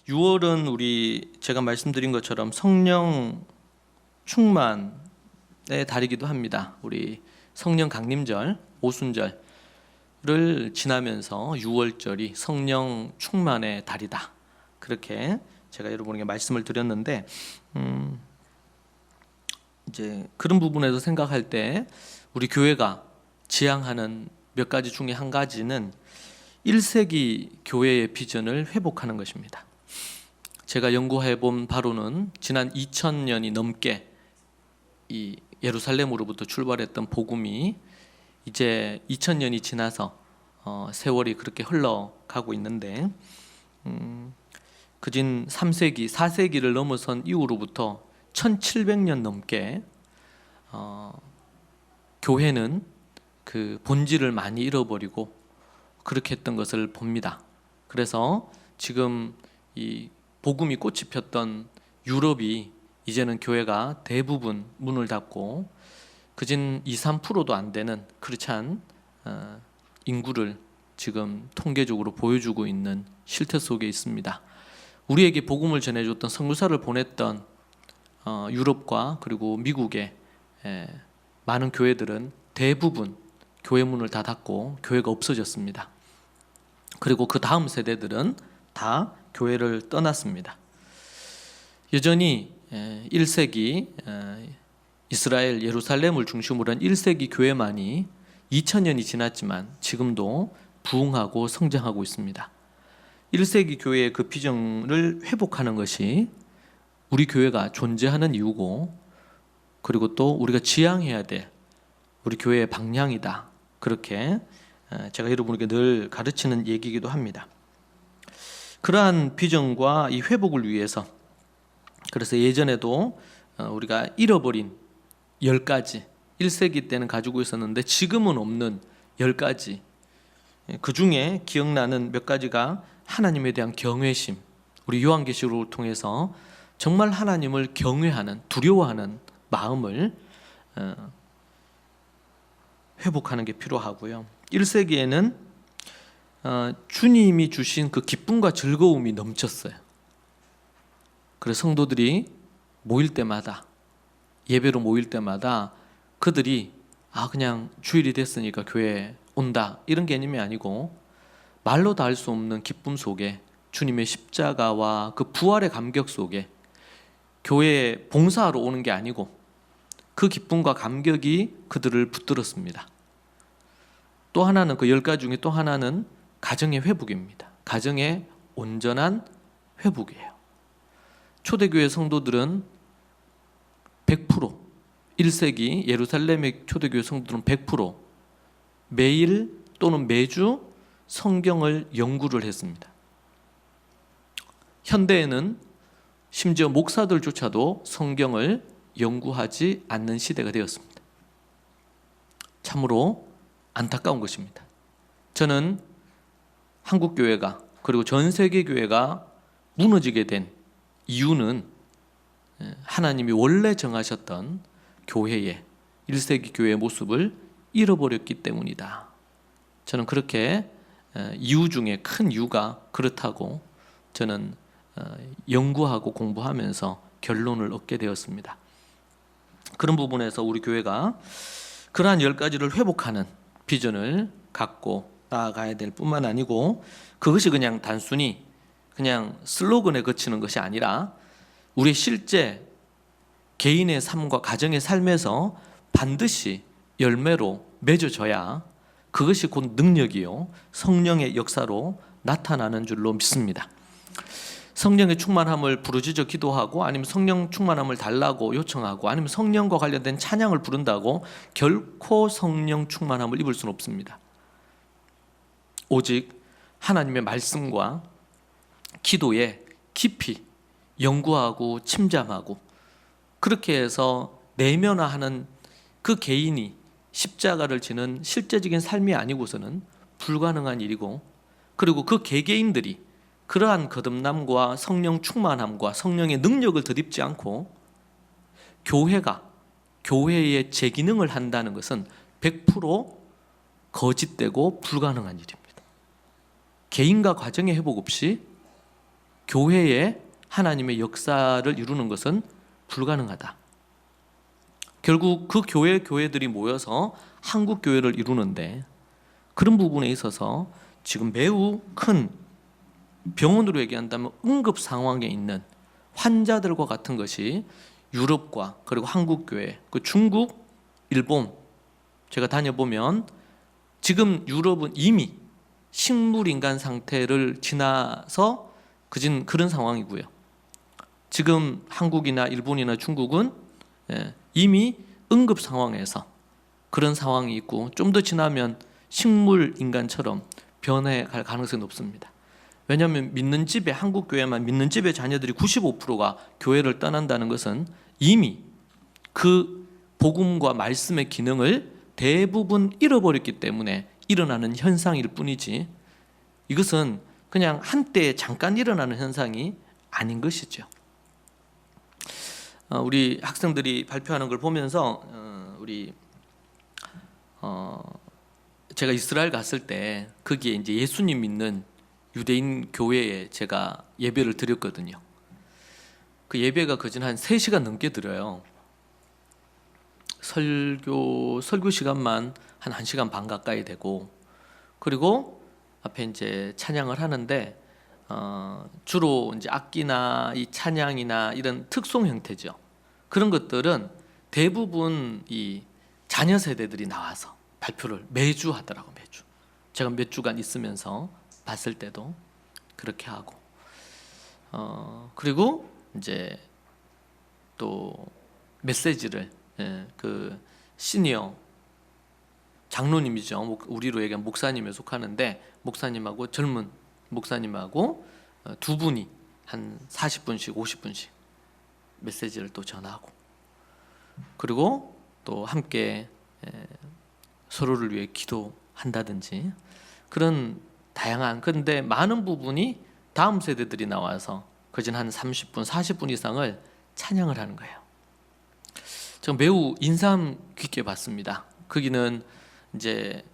6월은 제가 말씀드린 것처럼 성령 충만의 달이기도 합니다. 우리 성령 강림절, 오순절을 지나면서 6월절이 성령 충만의 달이다. 그렇게 제가 여러분에게 말씀을 드렸는데, 이제 그런 부분에서 생각할 때 우리 교회가 지향하는 몇 가지 중에 한 가지는 1세기 교회의 비전을 회복하는 것입니다. 제가 연구해 본 바로는 지난 2000년이 넘게 이 예루살렘으로부터 출발했던 복음이 이제 2000년이 지나서 세월이 그렇게 흘러가고 있는데, 그진 3세기, 4세기를 넘어선 이후로부터 1700년 넘게 교회는 그 본질을 많이 잃어버리고 그렇게 했던 것을 봅니다. 그래서 지금 이 복음이 꽃이 폈던 유럽이 이제는 교회가 대부분 문을 닫고 그진 2, 3%도 안 되는 그렇지 않은 인구를 지금 통계적으로 보여주고 있는 실태 속에 있습니다. 우리에게 복음을 전해줬던 선교사를 보냈던 유럽과 그리고 미국의 많은 교회들은 대부분 교회 문을 다 닫고 교회가 없어졌습니다. 그리고 그 다음 세대들은 다 교회를 떠났습니다. 여전히 1세기 이스라엘 예루살렘을 중심으로 한 1세기 교회만이 2000년이 지났지만 지금도 부흥하고 성장하고 있습니다. 1세기 교회의 그 비전을 회복하는 것이 우리 교회가 존재하는 이유고, 그리고 또 우리가 지향해야 될 우리 교회의 방향이다. 그렇게 제가 여러분에게 늘 가르치는 얘기이기도 합니다. 그러한 비전과 이 회복을 위해서, 그래서 예전에도 우리가 잃어버린 10가지, 1세기 때는 가지고 있었는데 지금은 없는 10가지, 그 중에 기억나는 몇 가지가 하나님에 대한 경외심, 우리 요한계시록을 통해서 정말 하나님을 경외하는, 두려워하는 마음을 회복하는 게 필요하고요. 1세기에는 주님이 주신 그 기쁨과 즐거움이 넘쳤어요. 그래서 성도들이 모일 때마다, 예배로 모일 때마다 그들이 그냥 주일이 됐으니까 교회에 온다 이런 개념이 아니고, 말로 다 할 수 없는 기쁨 속에 주님의 십자가와 그 부활의 감격 속에 교회에 봉사하러 오는 게 아니고 그 기쁨과 감격이 그들을 붙들었습니다. 또 하나는, 그 10가지 중에 또 하나는 가정의 회복입니다. 가정의 온전한 회복이에요. 초대교회 성도들은 100%, 1세기 예루살렘의 초대교회 성도들은 100% 매일 또는 매주 성경을 연구를 했습니다. 현대에는 심지어 목사들조차도 성경을 연구하지 않는 시대가 되었습니다. 참으로 안타까운 것입니다. 저는 한국 교회가, 그리고 전 세계 교회가 무너지게 된 이유는 하나님이 원래 정하셨던 교회의 1세기 교회의 모습을 잃어버렸기 때문이다. 저는 그렇게 이유 중에 큰 이유가 그렇다고 저는 연구하고 공부하면서 결론을 얻게 되었습니다. 그런 부분에서 우리 교회가 그러한 10가지를 회복하는 비전을 갖고 나아가야 될 뿐만 아니고, 그것이 그냥 단순히 그냥 슬로건에 그치는 것이 아니라 우리 실제 개인의 삶과 가정의 삶에서 반드시 열매로 맺어져야 그것이 곧 능력이요 성령의 역사로 나타나는 줄로 믿습니다. 성령의 충만함을 부르짖어 기도하고, 아니면 성령 충만함을 달라고 요청하고, 아니면 성령과 관련된 찬양을 부른다고 결코 성령 충만함을 입을 수는 없습니다. 오직 하나님의 말씀과 기도에 깊이 연구하고 침잠하고, 그렇게 해서 내면화하는 그 개인이 십자가를 지는 실제적인 삶이 아니고서는 불가능한 일이고, 그리고 그 개개인들이 그러한 거듭남과 성령 충만함과 성령의 능력을 덧입지 않고 교회가 교회의 제 기능을 한다는 것은 100% 거짓되고 불가능한 일입니다. 개인과 가정의 회복 없이 교회에 하나님의 역사를 이루는 것은 불가능하다. 결국 그 교회들이 모여서 한국 교회를 이루는데, 그런 부분에 있어서 지금 매우 큰, 병원으로 얘기한다면 응급 상황에 있는 환자들과 같은 것이 유럽과 그리고 한국 교회, 그 중국, 일본, 제가 다녀보면 지금 유럽은 이미 식물인간 상태를 지나서 그런 상황이고요. 지금 한국이나 일본이나 중국은 이미 응급 상황에서 그런 상황이 있고, 좀 더 지나면 식물인간처럼 변해갈 가능성이 높습니다. 왜냐하면 믿는 집에, 한국 교회만 믿는 집의 자녀들이 95%가 교회를 떠난다는 것은 이미 그 복음과 말씀의 기능을 대부분 잃어버렸기 때문에 일어나는 현상일 뿐이지, 이것은 그냥 한때 잠깐 일어나는 현상이 아닌 것이죠. 우리 학생들이 발표하는 걸 보면서 제가 이스라엘 갔을 때 거기에 이제 예수님 믿는 유대인 교회에 제가 예배를 드렸거든요. 그 예배가 거진 한 3시간 넘게 드려요. 설교 시간만 한 1시간 반 가까이 되고, 그리고 앞에 이제 찬양을 하는데 주로 이제 악기나 이 찬양이나 이런 특송 형태죠. 그런 것들은 대부분 이 자녀 세대들이 나와서 발표를 매주 하더라고. 매주. 제가 몇 주간 있으면서 봤을 때도 그렇게 하고, 그리고 이제 또 메시지를 그 시니어 장로님이죠. 우리로 얘기하면 목사님에 속하는데, 목사님하고 젊은 목사님하고 두 분이 한 40분씩 50분씩 메시지를 또 전하고, 그리고 또 함께 서로를 위해 기도한다든지, 그런 다양한, 그런데 많은 부분이 다음 세대들이 나와서 거진 한 30분 40분 이상을 찬양을 하는 거예요. 저 매우 인상 깊게 봤습니다. 거기는 이제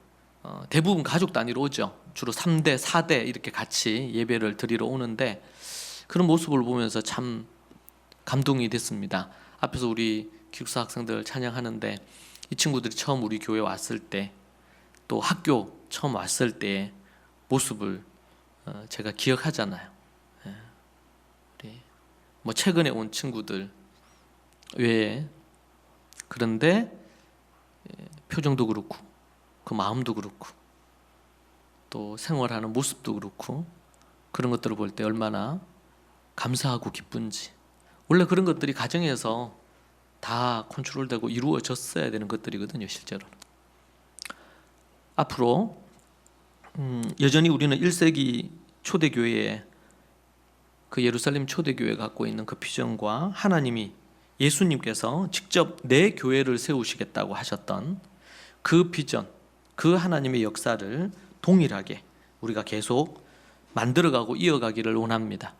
대부분 가족 단위로 오죠. 주로 3대, 4대 이렇게 같이 예배를 드리러 오는데, 그런 모습을 보면서 참 감동이 됐습니다. 앞에서 우리 기숙사 학생들 찬양하는데, 이 친구들이 처음 우리 교회 왔을 때, 또 학교 처음 왔을 때의 모습을 제가 기억하잖아요. 우리 뭐 최근에 온 친구들 외에, 그런데 표정도 그렇고 그 마음도 그렇고 또 생활하는 모습도 그렇고, 그런 것들을 볼 때 얼마나 감사하고 기쁜지. 원래 그런 것들이 가정에서 다 컨트롤되고 이루어졌어야 되는 것들이거든요, 실제로는. 앞으로 여전히 우리는 1세기 초대교회에, 그 예루살렘 초대교회가 갖고 있는 그 비전과 하나님이, 예수님께서 직접 내 교회를 세우시겠다고 하셨던 그 비전, 그 하나님의 역사를 동일하게 우리가 계속 만들어가고 이어가기를 원합니다.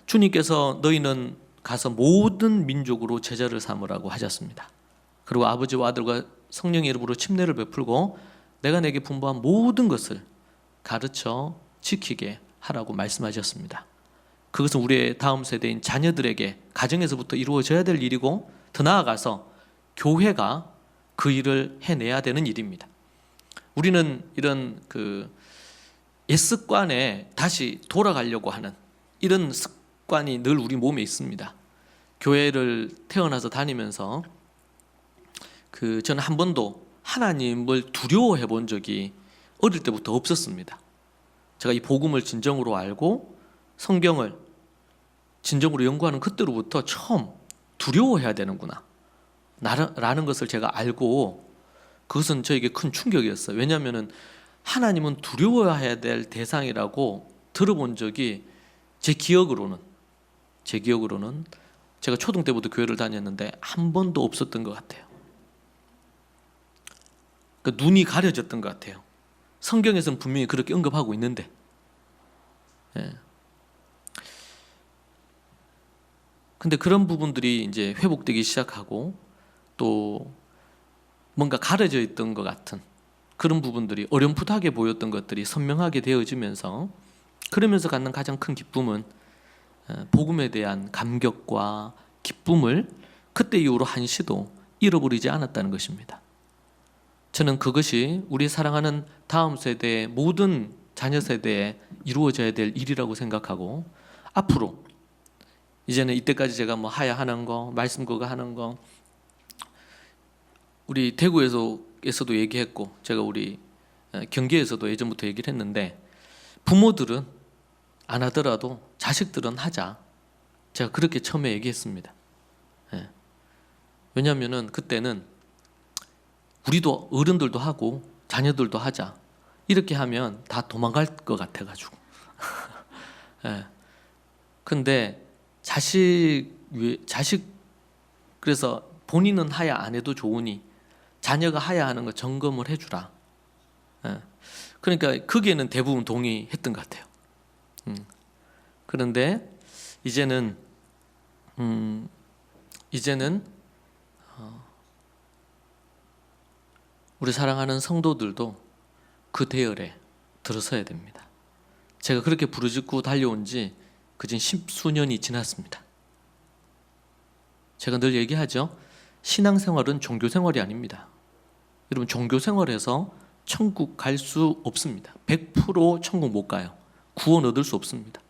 주님께서 너희는 가서 모든 민족으로 제자를 삼으라고 하셨습니다. 그리고 아버지와 아들과 성령의 이름으로 침례를 베풀고 내가 내게 분부한 모든 것을 가르쳐 지키게 하라고 말씀하셨습니다. 그것은 우리의 다음 세대인 자녀들에게 가정에서부터 이루어져야 될 일이고, 더 나아가서 교회가 그 일을 해내야 되는 일입니다. 우리는 이런 그 옛 습관에 다시 돌아가려고 하는 이런 습관이 늘 우리 몸에 있습니다. 교회를 태어나서 다니면서 저는 한 번도 하나님을 두려워해 본 적이 어릴 때부터 없었습니다. 제가 이 복음을 진정으로 알고 성경을 진정으로 연구하는 그때로부터 처음 두려워해야 되는구나 라는 것을 제가 알고, 그것은 저에게 큰 충격이었어요. 왜냐하면 하나님은 두려워해야 될 대상이라고 들어본 적이 제 기억으로는 제가 초등 때부터 교회를 다녔는데 한 번도 없었던 것 같아요. 그러니까 눈이 가려졌던 것 같아요. 성경에서는 분명히 그렇게 언급하고 있는데, 근데 그런 부분들이 이제 회복되기 시작하고, 또 뭔가 가려져 있던 것 같은 그런 부분들이, 어렴풋하게 보였던 것들이 선명하게 되어지면서, 그러면서 갖는 가장 큰 기쁨은 복음에 대한 감격과 기쁨을 그때 이후로 한시도 잃어버리지 않았다는 것입니다. 저는 그것이 우리 사랑하는 다음 세대의 모든 자녀 세대에 이루어져야 될 일이라고 생각하고, 앞으로 이제는 이때까지 제가 뭐 하야하는 거, 말씀 그거 하는 거, 우리 대구에서도 얘기했고, 제가 우리 경기에서도 예전부터 얘기를 했는데, 부모들은 안 하더라도 자식들은 하자. 제가 그렇게 처음에 얘기했습니다. 왜냐하면은 그때는 우리도 어른들도 하고 자녀들도 하자. 이렇게 하면 다 도망갈 것 같아가지고. 근데 자식 그래서 본인은 하야 안 해도 좋으니 자녀가 하야 하는 거 점검을 해주라. 그러니까 거기에는 대부분 동의했던 것 같아요. 그런데 이제는 우리 사랑하는 성도들도 그 대열에 들어서야 됩니다. 제가 그렇게 부르짖고 달려온 지 그진 10수년이 지났습니다. 제가 늘 얘기하죠. 신앙생활은 종교생활이 아닙니다. 여러분, 종교생활에서 천국 갈 수 없습니다. 100% 천국 못 가요. 구원 얻을 수 없습니다.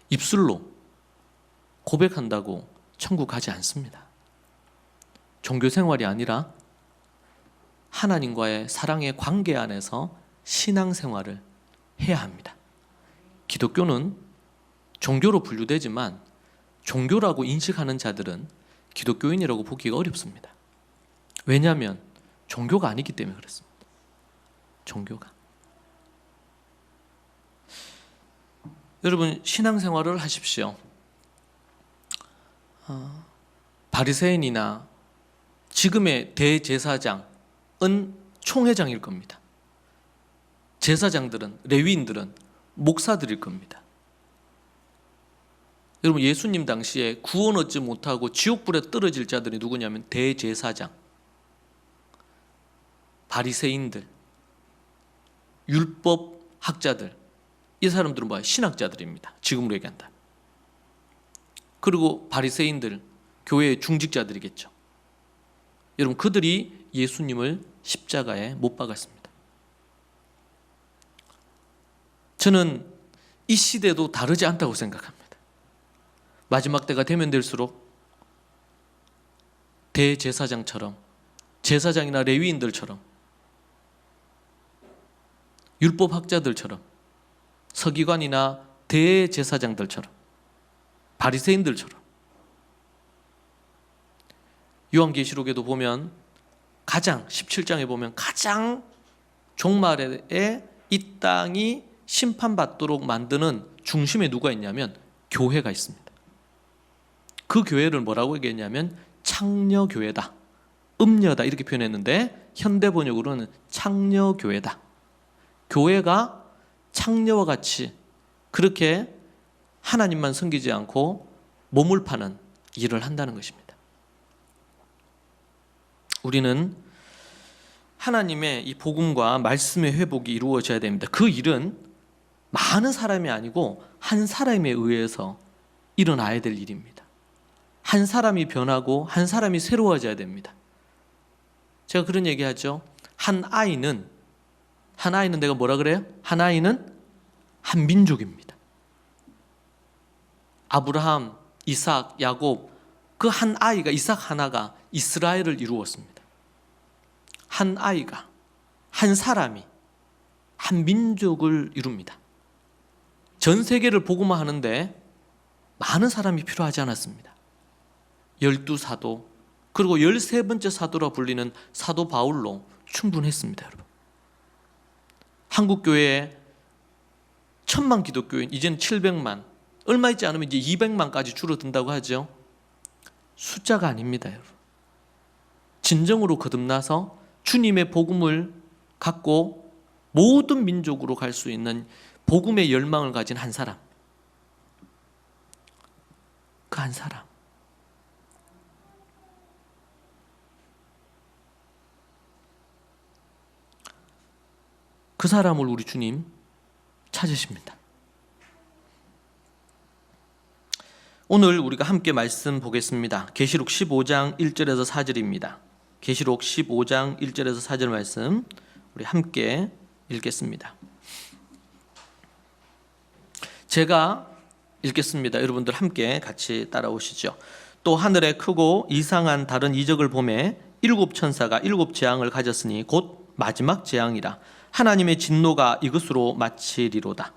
입술로 고백한다고 천국 가지 않습니다. 종교생활이 아니라 하나님과의 사랑의 관계 안에서 신앙생활을 해야 합니다. 기독교는 종교로 분류되지만 종교라고 인식하는 자들은 기독교인이라고 보기가 어렵습니다. 왜냐하면 종교가 아니기 때문에 그렇습니다. 종교가. 여러분, 신앙생활을 하십시오. 바리새인이나 지금의 대제사장은 총회장일 겁니다. 제사장들은, 레위인들은 목사들일 겁니다. 여러분, 예수님 당시에 구원 얻지 못하고 지옥불에 떨어질 자들이 누구냐면 대제사장, 바리새인들, 율법학자들, 이 사람들은 뭐야? 신학자들입니다. 지금으로 얘기한다. 그리고 바리새인들, 교회의 중직자들이겠죠. 여러분, 그들이 예수님을 십자가에 못 박았습니다. 저는 이 시대도 다르지 않다고 생각합니다. 마지막 때가 되면 될수록 대제사장처럼, 제사장이나 레위인들처럼, 율법학자들처럼, 서기관이나 대제사장들처럼, 바리새인들처럼, 요한계시록에도 보면 가장 17장에 보면 가장 종말에 이 땅이 심판받도록 만드는 중심에 누가 있냐면 교회가 있습니다. 그 교회를 뭐라고 얘기했냐면 창녀교회다, 음녀다 이렇게 표현했는데 현대 번역으로는 창녀교회다. 교회가 창녀와 같이 그렇게 하나님만 섬기지 않고 몸을 파는 일을 한다는 것입니다. 우리는 하나님의 이 복음과 말씀의 회복이 이루어져야 됩니다. 그 일은 많은 사람이 아니고 한 사람에 의해서 일어나야 될 일입니다. 한 사람이 변하고 한 사람이 새로워져야 됩니다. 제가 그런 얘기하죠. 한 아이는 내가 뭐라 그래요? 한 아이는 한 민족입니다. 아브라함, 이삭, 야곱, 그 한 아이가, 이삭 하나가 이스라엘을 이루었습니다. 한 아이가, 한 사람이 한 민족을 이룹니다. 전 세계를 복음화하는데 많은 사람이 필요하지 않았습니다. 12사도, 그리고 13번째 사도라 불리는 사도 바울로 충분했습니다. 여러분, 한국교회에 1000만 기독교인, 이제는 700만, 얼마 있지 않으면 이제 200만까지 줄어든다고 하죠. 숫자가 아닙니다. 여러분, 진정으로 거듭나서 주님의 복음을 갖고 모든 민족으로 갈 수 있는 복음의 열망을 가진 한 사람, 그 한 사람, 그 사람을 우리 주님 찾으십니다. 오늘 우리가 함께 말씀 보겠습니다. 계시록 15장 1절에서 4절입니다. 계시록 15장 1절에서 4절 말씀 우리 함께 읽겠습니다. 제가 읽겠습니다. 여러분들 함께 같이 따라오시죠. 또 하늘에 크고 이상한 다른 이적을 보매 일곱 천사가 일곱 재앙을 가졌으니 곧 마지막 재앙이라. 하나님의 진노가 이것으로 마치리로다.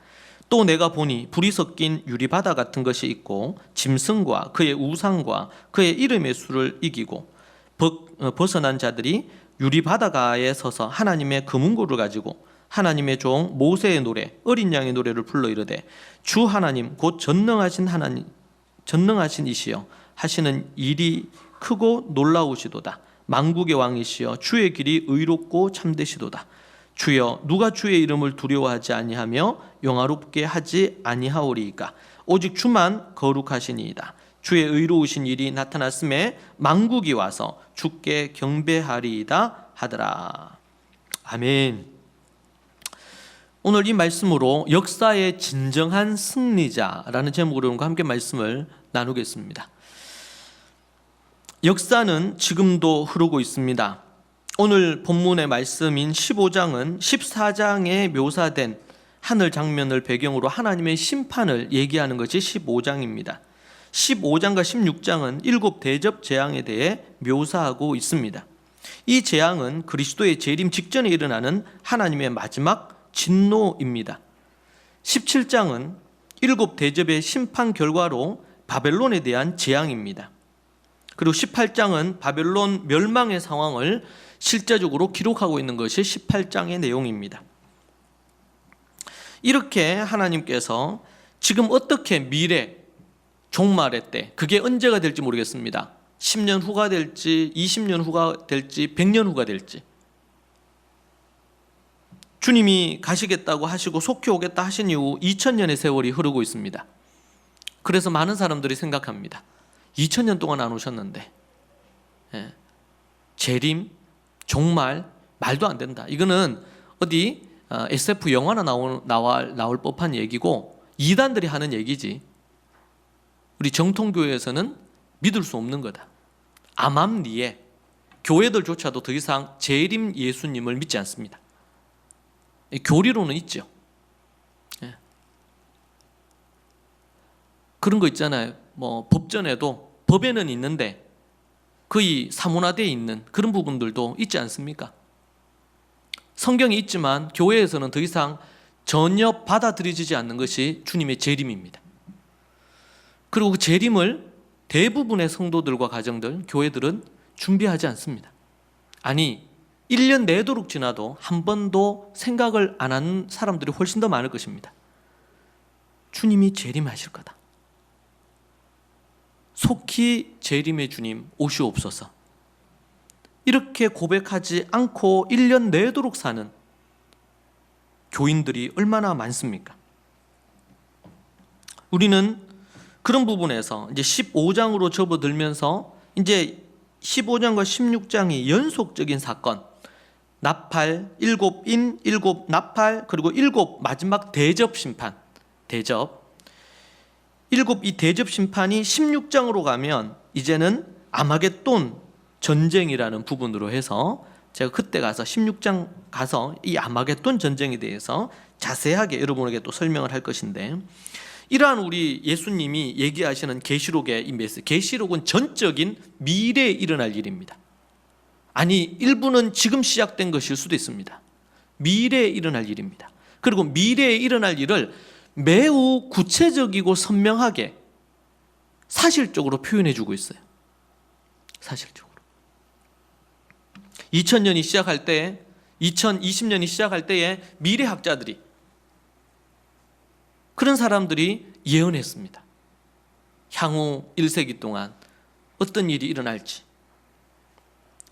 또 내가 보니 불이 섞인 유리바다 같은 것이 있고 짐승과 그의 우상과 그의 이름의 수를 이기고 벗어난 자들이 유리바다가에 서서 하나님의 금은고를 가지고 하나님의 종 모세의 노래 어린 양의 노래를 불러 이르되 주 하나님 곧 전능하신 하나님 전능하신 이시여 하시는 일이 크고 놀라우시도다. 만국의 왕이시여 주의 길이 의롭고 참되시도다. 주여 누가 주의 이름을 두려워하지 아니하며 영화롭게 하지 아니하오리이까. 오직 주만 거룩하시니이다. 주의 의로우신 일이 나타났음에 만국이 와서 주께 경배하리이다 하더라. 아멘. 오늘 이 말씀으로 역사의 진정한 승리자라는 제목으로 함께 말씀을 나누겠습니다. 역사는 지금도 흐르고 있습니다. 오늘 본문의 말씀인 15장은 14장에 묘사된 하늘 장면을 배경으로 하나님의 심판을 얘기하는 것이 15장입니다. 15장과 16장은 일곱 대접 재앙에 대해 묘사하고 있습니다. 이 재앙은 그리스도의 재림 직전에 일어나는 하나님의 마지막 진노입니다. 17장은 일곱 대접의 심판 결과로 바벨론에 대한 재앙입니다. 그리고 18장은 바벨론 멸망의 상황을 실제적으로 기록하고 있는 것이 18장의 내용입니다. 이렇게 하나님께서 지금 어떻게 미래 종말의 때, 그게 언제가 될지 모르겠습니다. 10년 후가 될지 20년 후가 될지 100년 후가 될지, 주님이 가시겠다고 하시고 속히 오겠다 하신 이후 2000년의 세월이 흐르고 있습니다. 그래서 많은 사람들이 생각합니다. 2000년 동안 안 오셨는데 재림, 종말, 말도 안 된다. 이거는 어디 SF 영화나 나올 법한 얘기고 이단들이 하는 얘기지 우리 정통교회에서는 믿을 수 없는 거다. 암암리에 교회들조차도 더 이상 재림 예수님을 믿지 않습니다. 교리로는 있죠. 그런 거 있잖아요. 뭐 법전에도 법에는 있는데 거의 사문화되어 있는 그런 부분들도 있지 않습니까? 성경이 있지만 교회에서는 더 이상 전혀 받아들여지지 않는 것이 주님의 재림입니다. 그리고 그 재림을 대부분의 성도들과 가정들, 교회들은 준비하지 않습니다. 아니 1년 내도록 지나도 한 번도 생각을 안 하는 사람들이 훨씬 더 많을 것입니다. 주님이 재림하실 거다. 속히 재림의 주님 오시옵소서. 이렇게 고백하지 않고 1년 내도록 사는 교인들이 얼마나 많습니까? 우리는 그런 부분에서 이제 15장으로 접어들면서 이제 15장과 16장이 연속적인 사건, 나팔, 일곱 인, 일곱 나팔, 그리고 일곱 마지막 대접 심판, 대접. 일곱 이 대접 심판이 16장으로 가면 이제는 아마겟돈 전쟁이라는 부분으로 해서 제가 그때 가서 16장 가서 이 아마겟돈 전쟁에 대해서 자세하게 여러분에게 또 설명을 할 것인데, 이러한 우리 예수님이 얘기하시는 계시록의 이 메시지, 계시록은 전적인 미래에 일어날 일입니다. 아니 일부는 지금 시작된 것일 수도 있습니다. 미래에 일어날 일입니다. 그리고 미래에 일어날 일을 매우 구체적이고 선명하게 사실적으로 표현해 주고 있어요. 사실적으로 2000년이 시작할 때, 2020년이 시작할 때에 미래학자들이, 그런 사람들이 예언했습니다. 향후 1세기 동안 어떤 일이 일어날지.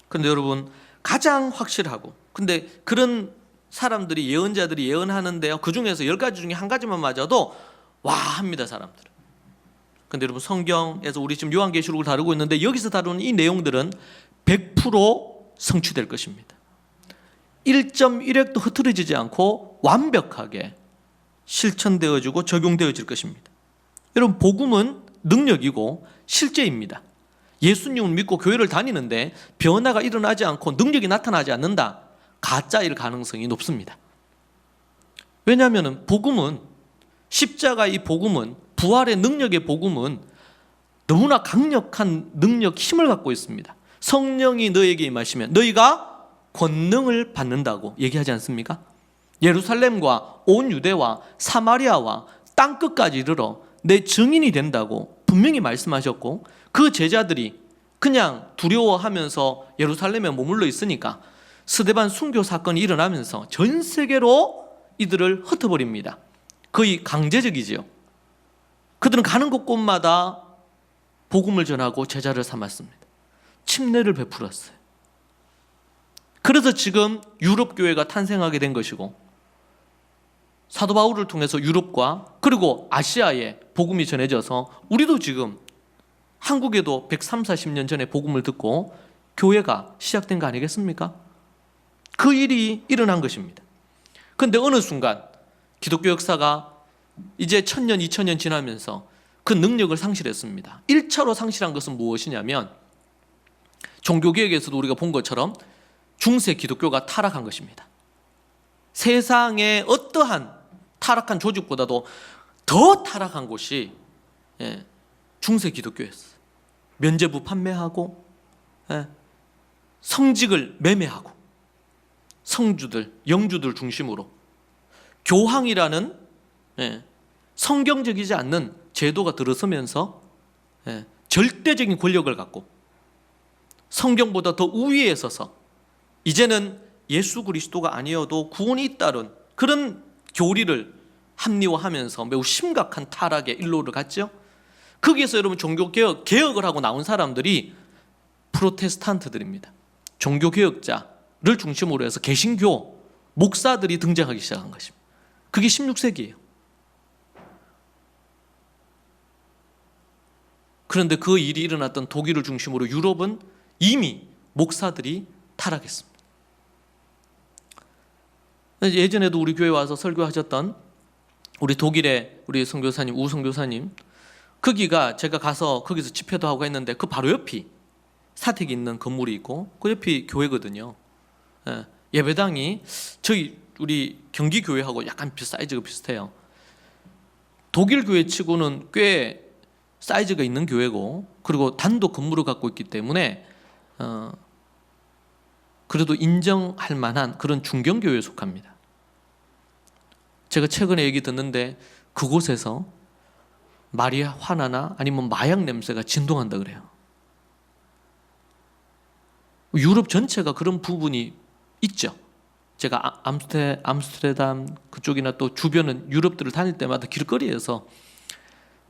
그런데 여러분 가장 확실하고, 근데 그런 사람들이, 예언자들이 예언하는데요, 그 중에서 10가지 중에 한 가지만 맞아도 와 합니다, 사람들은. 근데 여러분 성경에서 우리 지금 요한계시록을 다루고 있는데 여기서 다루는 이 내용들은 100% 성취될 것입니다. 1.1획도 흐트러지지 않고 완벽하게 실천되어지고 적용되어질 것입니다. 여러분 복음은 능력이고 실제입니다. 예수님을 믿고 교회를 다니는데 변화가 일어나지 않고 능력이 나타나지 않는다, 가짜일 가능성이 높습니다. 왜냐하면 복음은, 십자가의 이 복음은, 부활의 능력의 복음은 너무나 강력한 능력, 힘을 갖고 있습니다. 성령이 너에게 임하시면 너희가 권능을 받는다고 얘기하지 않습니까? 예루살렘과 온 유대와 사마리아와 땅끝까지 이르러 내 증인이 된다고 분명히 말씀하셨고, 그 제자들이 그냥 두려워하면서 예루살렘에 머물러 있으니까 스데반 순교 사건이 일어나면서 전 세계로 이들을 흩어버립니다. 거의 강제적이지요. 그들은 가는 곳곳마다 복음을 전하고 제자를 삼았습니다. 침례를 베풀었어요. 그래서 지금 유럽 교회가 탄생하게 된 것이고, 사도 바울을 통해서 유럽과 그리고 아시아에 복음이 전해져서 우리도 지금 한국에도 130~40년 전에 복음을 듣고 교회가 시작된 거 아니겠습니까? 그 일이 일어난 것입니다. 그런데 어느 순간 기독교 역사가 이제 1000년, 2000년 지나면서 그 능력을 상실했습니다. 1차로 상실한 것은 무엇이냐면, 종교개혁에서도 우리가 본 것처럼 중세 기독교가 타락한 것입니다. 세상의 어떠한 타락한 조직보다도 더 타락한 곳이 중세 기독교였어요. 면죄부 판매하고 성직을 매매하고 성주들, 영주들 중심으로 교황이라는 성경적이지 않는 제도가 들어서면서 절대적인 권력을 갖고 성경보다 더 우위에 서서 이제는 예수 그리스도가 아니어도 구원이 잇따른 그런 교리를 합리화하면서 매우 심각한 타락의 일로를 갔죠. 거기에서 여러분 종교개혁을 하고 나온 사람들이 프로테스탄트들입니다. 종교개혁자를 중심으로 해서 개신교 목사들이 등장하기 시작한 것입니다. 그게 16세기예요. 그런데 그 일이 일어났던 독일을 중심으로 유럽은 이미 목사들이 타락했습니다. 예전에도 우리 교회 와서 설교하셨던 우리 독일의 우리 선교사님, 우 선교사님, 거기가 제가 가서 거기서 집회도 하고 했는데 그 바로 옆이 사택이 있는 건물이 있고 그 옆이 교회거든요. 예배당이 저희 우리 경기 교회하고 약간 사이즈가 비슷해요. 독일 교회 치고는 꽤 사이즈가 있는 교회고, 그리고 단독 건물을 갖고 있기 때문에 그래도 인정할 만한 그런 중견교회에 속합니다. 제가 최근에 얘기 듣는데 그곳에서 마리화나나 아니면 마약 냄새가 진동한다 그래요. 유럽 전체가 그런 부분이 있죠. 제가 암스테르담 그쪽이나 또 주변은 유럽들을 다닐 때마다 길거리에서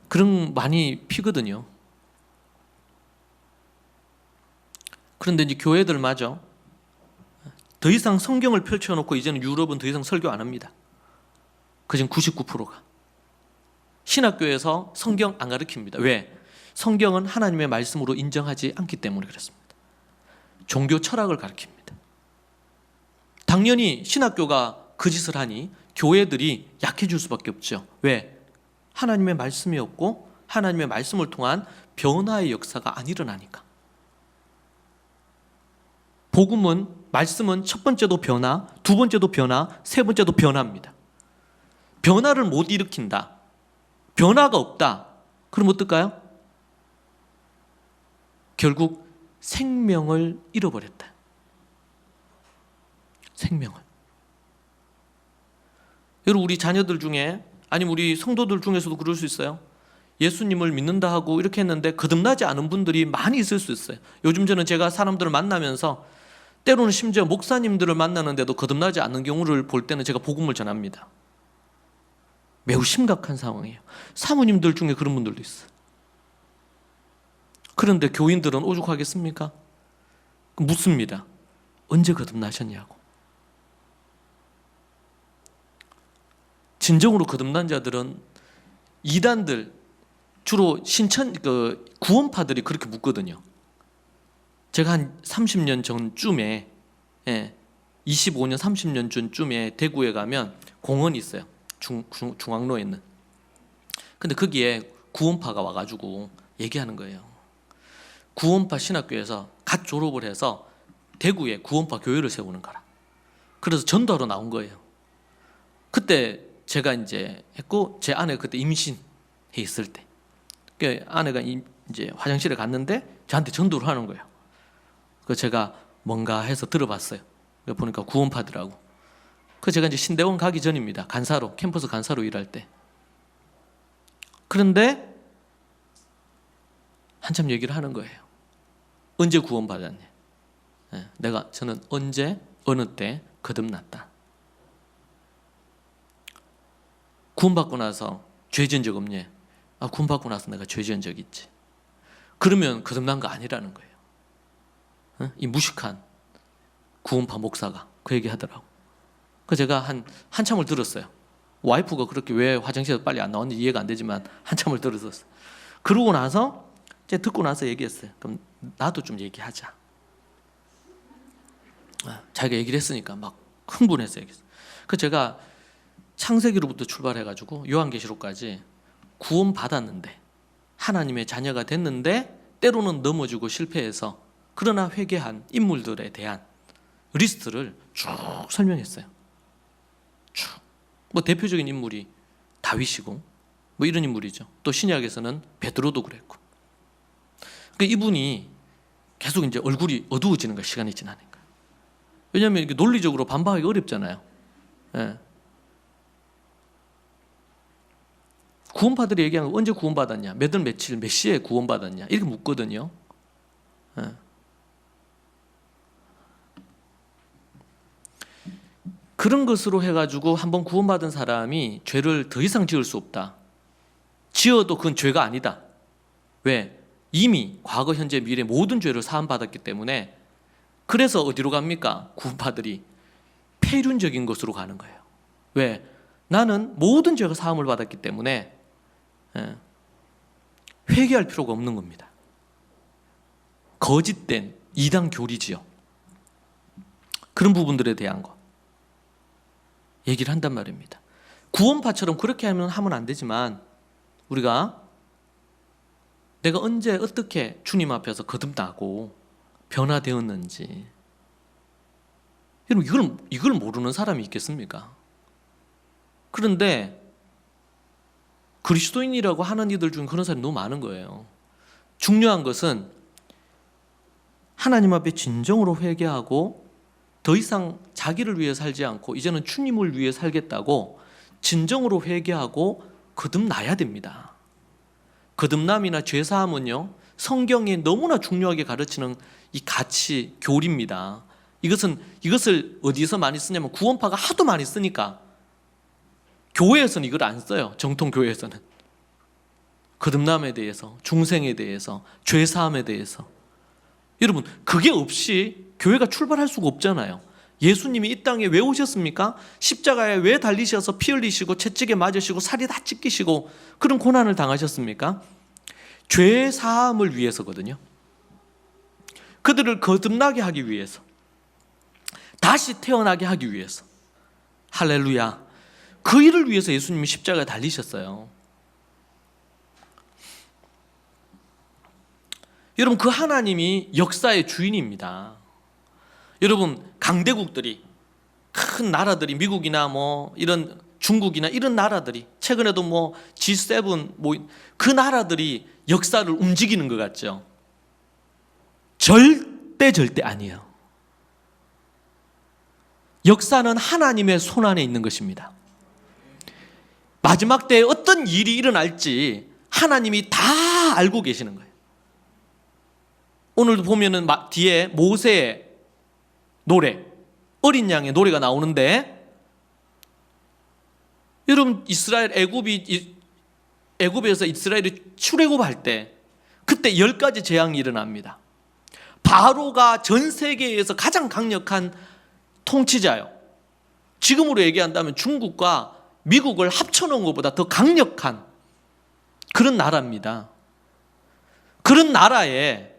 그런 많이 피거든요. 그런데 이제 교회들마저 더 이상 성경을 펼쳐놓고 이제는 유럽은 더 이상 설교 안 합니다. 그중 99%가 신학교에서 성경 안 가르칩니다. 왜? 성경은 하나님의 말씀으로 인정하지 않기 때문에 그렇습니다. 종교 철학을 가르칩니다. 당연히 신학교가 그 짓을 하니 교회들이 약해질 수밖에 없죠. 왜? 하나님의 말씀이 없고 하나님의 말씀을 통한 변화의 역사가 안 일어나니까. 복음은, 말씀은 첫 번째도 변화, 두 번째도 변화, 세 번째도 변화입니다. 변화를 못 일으킨다, 변화가 없다, 그럼 어떨까요? 결국 생명을 잃어버렸다. 생명을. 여러분, 우리 자녀들 중에, 아니면 우리 성도들 중에서도 그럴 수 있어요. 예수님을 믿는다 하고 이렇게 했는데 거듭나지 않은 분들이 많이 있을 수 있어요. 요즘 저는 제가 사람들을 만나면서 때로는 심지어 목사님들을 만나는데도 거듭나지 않는 경우를 볼 때는 제가 복음을 전합니다. 매우 심각한 상황이에요. 사모님들 중에 그런 분들도 있어요. 그런데 교인들은 오죽하겠습니까? 묻습니다. 언제 거듭나셨냐고. 진정으로 거듭난 자들은 이단들, 주로 구원파들이 그렇게 묻거든요. 제가 한 30년 전쯤에, 25년, 30년 전쯤에 대구에 가면 공원이 있어요. 중앙로에 있는. 근데 거기에 구원파가 와가지고 얘기하는 거예요. 구원파 신학교에서 갓 졸업을 해서 대구에 구원파 교회를 세우는 거라. 그래서 전도하러 나온 거예요. 그때 제가 이제 했고, 제 아내가 그때 임신해 있을 때, 그 아내가 이제 화장실에 갔는데 저한테 전도를 하는 거예요. 그 제가 뭔가 해서 들어봤어요. 보니까 구원파더라고. 그 제가 이제 신대원 가기 전입니다. 간사로, 캠퍼스 간사로 일할 때. 그런데 한참 얘기를 하는 거예요. 언제 구원받았냐? 저는 언제 어느 때 거듭났다. 구원받고 나서 죄 지은 적 없냐? 구원받고 나서 내가 죄 지은 적 있지. 그러면 거듭난 거 아니라는 거예요. 이 무식한 구원파 목사가 그 얘기 하더라고. 그 제가 한참을 들었어요. 와이프가 그렇게 왜 화장실에서 빨리 안 나왔는지 이해가 안 되지만 한참을 들었었어요. 그러고 나서 제가 듣고 나서 얘기했어요. 그럼 나도 좀 얘기하자. 자기가 얘기를 했으니까 막 흥분해서 얘기했어요. 그 제가 창세기로부터 출발해가지고 요한계시록까지 구원받았는데, 하나님의 자녀가 됐는데 때로는 넘어지고 실패해서 그러나 회개한 인물들에 대한 리스트를 쭉 설명했어요. 쭉. 뭐 대표적인 인물이 다윗이고 뭐 이런 인물이죠. 또 신약에서는 베드로도 그랬고. 그러니까 이분이 계속 이제 얼굴이 어두워지는 거예요. 시간이 지나니까. 왜냐하면 이게 논리적으로 반박하기 어렵잖아요. 예. 구원파들이 얘기하는 거 언제 구원받았냐? 몇 월 며칠 몇 시에 구원받았냐? 이렇게 묻거든요. 예. 그런 것으로 해가지고 한번 구원받은 사람이 죄를 더 이상 지을 수 없다. 지어도 그건 죄가 아니다. 왜? 이미 과거, 현재, 미래 모든 죄를 사함받았기 때문에. 그래서 어디로 갑니까? 구원파들이 폐륜적인 것으로 가는 거예요. 왜? 나는 모든 죄가 사함을 받았기 때문에 회개할 필요가 없는 겁니다. 거짓된 이단 교리지요. 그런 부분들에 대한 거 얘기를 한단 말입니다. 구원파처럼 그렇게 하면 안 되지만, 우리가 내가 언제 어떻게 주님 앞에서 거듭나고 변화되었는지, 여러분 이걸 모르는 사람이 있겠습니까? 그런데 그리스도인이라고 하는 이들 중에 그런 사람이 너무 많은 거예요. 중요한 것은 하나님 앞에 진정으로 회개하고 더 이상 자기를 위해 살지 않고 이제는 주님을 위해 살겠다고 진정으로 회개하고 거듭나야 됩니다. 거듭남이나 죄사함은요, 성경에 너무나 중요하게 가르치는 이 가치, 교리입니다. 이것을 어디서 많이 쓰냐면 구원파가 하도 많이 쓰니까 교회에서는 이걸 안 써요. 정통 교회에서는 거듭남에 대해서, 중생에 대해서, 죄사함에 대해서. 여러분, 그게 없이 교회가 출발할 수가 없잖아요. 예수님이 이 땅에 왜 오셨습니까? 십자가에 왜 달리셔서 피 흘리시고 채찍에 맞으시고 살이 다 찢기시고 그런 고난을 당하셨습니까? 죄사함을 위해서거든요. 그들을 거듭나게 하기 위해서, 다시 태어나게 하기 위해서. 할렐루야. 그 일을 위해서 예수님이 십자가에 달리셨어요. 여러분, 그 하나님이 역사의 주인입니다. 여러분, 강대국들이, 큰 나라들이, 미국이나 뭐 이런 중국이나 이런 나라들이, 최근에도 뭐 G7 뭐 그 나라들이 역사를 움직이는 것 같죠? 절대 아니에요. 역사는 하나님의 손 안에 있는 것입니다. 마지막 때에 어떤 일이 일어날지 하나님이 다 알고 계시는 거예요. 오늘도 보면은 뒤에 모세의 노래, 어린 양의 노래가 나오는데, 여러분, 애굽에서 이스라엘이 출애굽할 때 그때 10가지 재앙이 일어납니다. 바로가 전 세계에서 가장 강력한 통치자요. 지금으로 얘기한다면 중국과 미국을 합쳐놓은 것보다 더 강력한 그런 나라입니다. 그런 나라에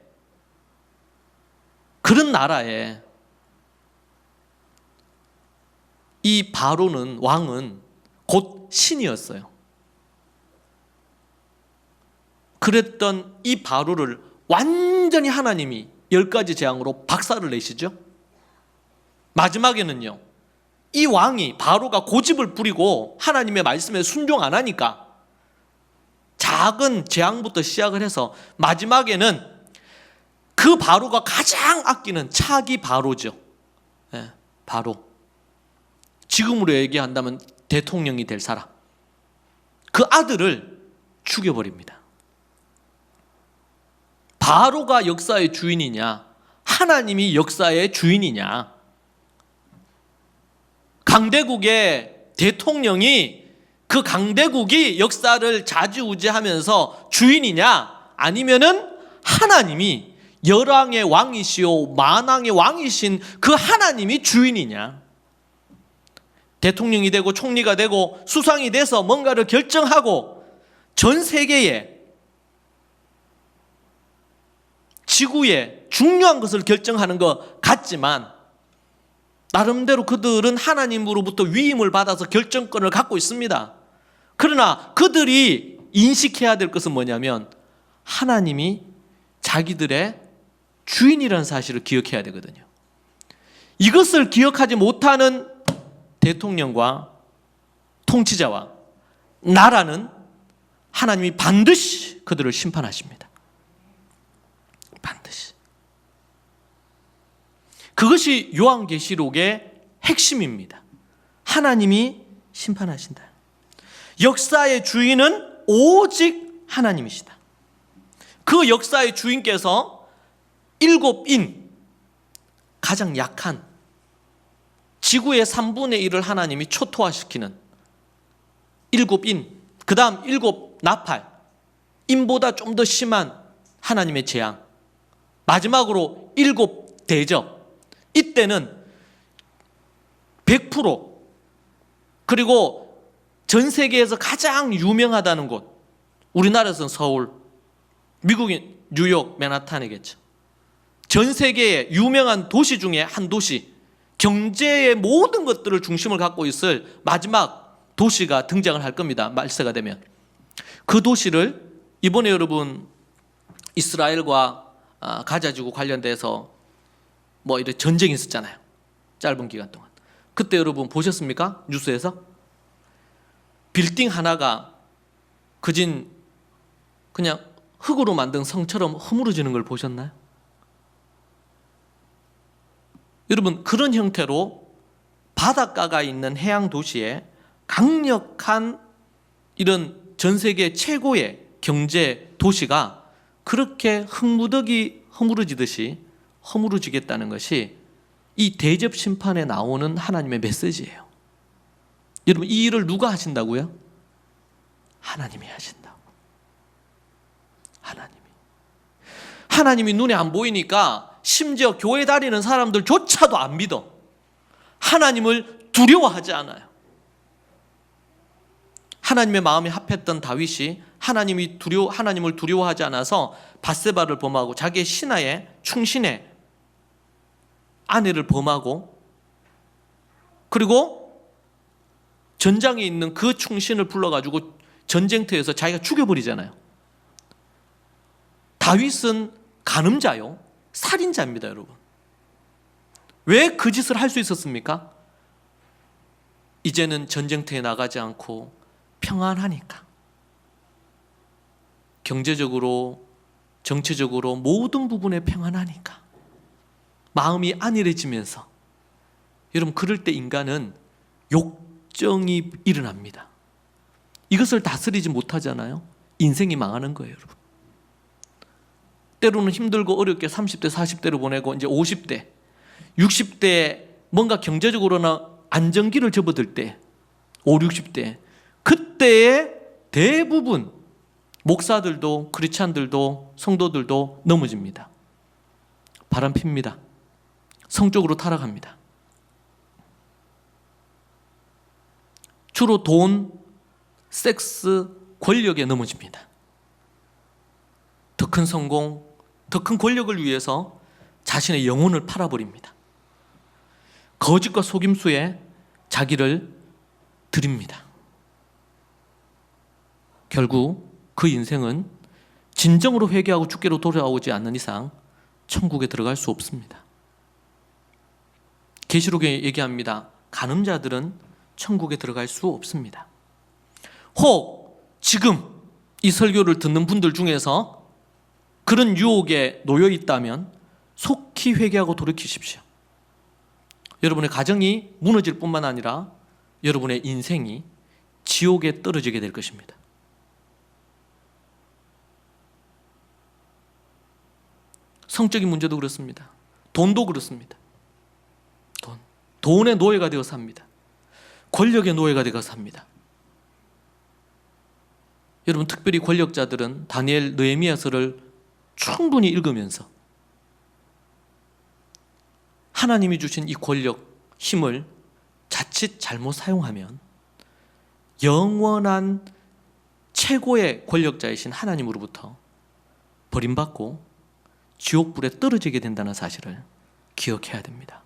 이 바로는, 왕은 곧 신이었어요. 그랬던 이 바로를 완전히 하나님이 10가지 재앙으로 박살을 내시죠. 마지막에는요, 이 왕이 바로가 고집을 부리고 하나님의 말씀에 순종 안 하니까 작은 재앙부터 시작을 해서 마지막에는 그 바로가 가장 아끼는 차기 바로죠. 네, 바로 지금으로 얘기한다면 대통령이 될 사람, 그 아들을 죽여버립니다. 바로가 역사의 주인이냐, 하나님이 역사의 주인이냐, 강대국의 대통령이 그 강대국이 역사를 좌지우지하면서 주인이냐, 아니면은 하나님이 열왕의 왕이시오 만왕의 왕이신 그 하나님이 주인이냐. 대통령이 되고 총리가 되고 수상이 돼서 뭔가를 결정하고 전 세계에 지구에 중요한 것을 결정하는 것 같지만 나름대로 그들은 하나님으로부터 위임을 받아서 결정권을 갖고 있습니다. 그러나 그들이 인식해야 될 것은 뭐냐면 하나님이 자기들의 주인이라는 사실을 기억해야 되거든요. 이것을 기억하지 못하는 대통령과 통치자와 나라는 하나님이 반드시 그들을 심판하십니다. 반드시. 그것이 요한계시록의 핵심입니다. 하나님이 심판하신다. 역사의 주인은 오직 하나님이시다. 그 역사의 주인께서 7인, 가장 약한 지구의 3분의 1을 하나님이 초토화시키는 7인, 그 다음 7나팔, 인보다 좀 더 심한 하나님의 재앙, 마지막으로 7대접. 이때는 100% 그리고 전 세계에서 가장 유명하다는 곳, 우리나라에서는 서울, 미국인 뉴욕 맨하탄이겠죠. 전 세계의 유명한 도시 중에 한 도시, 경제의 모든 것들을 중심을 갖고 있을 마지막 도시가 등장을 할 겁니다. 말세가 되면. 그 도시를 이번에 여러분 이스라엘과 가자지구 관련돼서 뭐 이런 전쟁이 있었잖아요. 짧은 기간 동안. 그때 여러분 보셨습니까? 뉴스에서? 빌딩 하나가 그진 그냥 흙으로 만든 성처럼 허물어지는 걸 보셨나요? 여러분, 그런 형태로 바닷가가 있는 해양 도시에 강력한 이런 전 세계 최고의 경제 도시가 그렇게 흙무더기 허물어지듯이 허물어지겠다는 것이 이 대접 심판에 나오는 하나님의 메시지예요. 여러분, 이 일을 누가 하신다고요? 하나님이 하신다고. 하나님이 눈에 안 보이니까 심지어 교회 다니는 사람들조차도 안 믿어. 하나님을 두려워하지 않아요. 하나님의 마음에 합했던 다윗이 하나님을 두려워하지 않아서 밧세바를 범하고 자기의 신하의 충신의 아내를 범하고, 그리고 전장에 있는 그 충신을 불러가지고 전쟁터에서 자기가 죽여버리잖아요. 다윗은 간음자요, 살인자입니다, 여러분. 왜 그 짓을 할 수 있었습니까? 이제는 전쟁터에 나가지 않고 평안하니까. 경제적으로, 정치적으로 모든 부분에 평안하니까. 마음이 안일해지면서. 여러분, 그럴 때 인간은 욕정이 일어납니다. 이것을 다스리지 못하잖아요. 인생이 망하는 거예요, 여러분. 때로는 힘들고 어렵게 30대, 40대로 보내고 이제 50대, 60대에 뭔가 경제적으로나 안정기를 접어들 때 5, 60대, 그때에 대부분 목사들도 크리스찬들도 성도들도 넘어집니다. 바람핍니다. 성적으로 타락합니다. 주로 돈, 섹스, 권력에 넘어집니다. 더 큰 성공, 더 큰 권력을 위해서 자신의 영혼을 팔아버립니다. 거짓과 속임수에 자기를 드립니다. 결국 그 인생은 진정으로 회개하고 주께로 돌아오지 않는 이상 천국에 들어갈 수 없습니다. 계시록에 얘기합니다. 간음자들은 천국에 들어갈 수 없습니다. 혹 지금 이 설교를 듣는 분들 중에서 그런 유혹에 놓여 있다면 속히 회개하고 돌이키십시오. 여러분의 가정이 무너질 뿐만 아니라 여러분의 인생이 지옥에 떨어지게 될 것입니다. 성적인 문제도 그렇습니다. 돈도 그렇습니다. 돈의 노예가 되어 삽니다. 권력의 노예가 되어 삽니다. 여러분, 특별히 권력자들은 다니엘 느헤미야서를 충분히 읽으면서 하나님이 주신 이 권력, 힘을 자칫 잘못 사용하면 영원한 최고의 권력자이신 하나님으로부터 버림받고 지옥불에 떨어지게 된다는 사실을 기억해야 됩니다.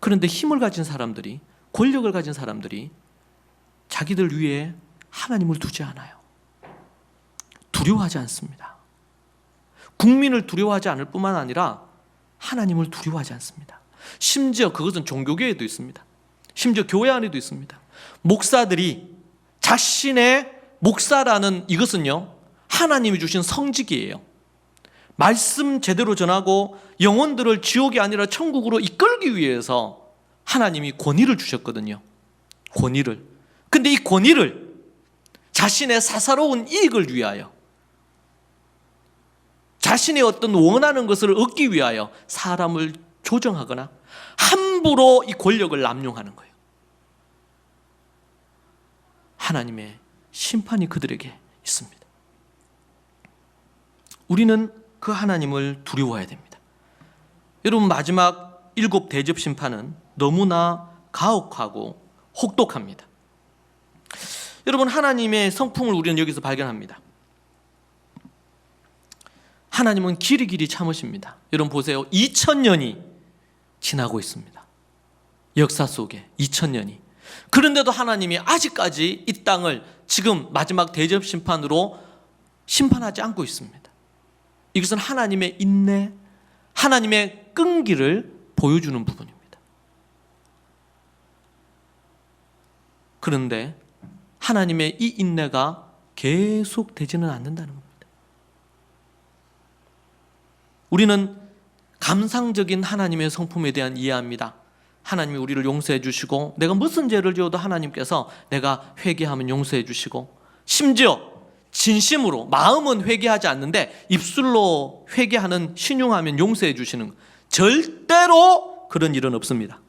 그런데 힘을 가진 사람들이, 권력을 가진 사람들이 자기들 위에 하나님을 두지 않아요. 두려워하지 않습니다. 국민을 두려워하지 않을 뿐만 아니라 하나님을 두려워하지 않습니다. 심지어 그것은 종교계에도 있습니다. 심지어 교회 안에도 있습니다. 목사들이 자신의 목사라는 이것은요, 하나님이 주신 성직이에요. 말씀 제대로 전하고 영혼들을 지옥이 아니라 천국으로 이끌기 위해서 하나님이 권위를 주셨거든요. 권위를. 근데 이 권위를 자신의 사사로운 이익을 위하여, 자신의 어떤 원하는 것을 얻기 위하여 사람을 조정하거나 함부로 이 권력을 남용하는 거예요. 하나님의 심판이 그들에게 있습니다. 우리는 그 하나님을 두려워해야 됩니다. 여러분, 마지막 7 대접 심판은 너무나 가혹하고 혹독합니다. 여러분, 하나님의 성품을 우리는 여기서 발견합니다. 하나님은 길이 참으십니다. 여러분 보세요. 2000년이 지나고 있습니다. 역사 속에 2000년이. 그런데도 하나님이 아직까지 이 땅을 지금 마지막 대접 심판으로 심판하지 않고 있습니다. 이것은 하나님의 인내, 하나님의 끈기를 보여주는 부분입니다. 그런데 하나님의 이 인내가 계속되지는 않는다는 겁니다. 우리는 감상적인 하나님의 성품에 대한 이해합니다. 하나님이 우리를 용서해 주시고, 내가 무슨 죄를 지어도 하나님께서 내가 회개하면 용서해 주시고, 심지어 진심으로 마음은 회개하지 않는데 입술로 회개하는, 신용하면 용서해 주시는, 절대로 그런 일은 없습니다.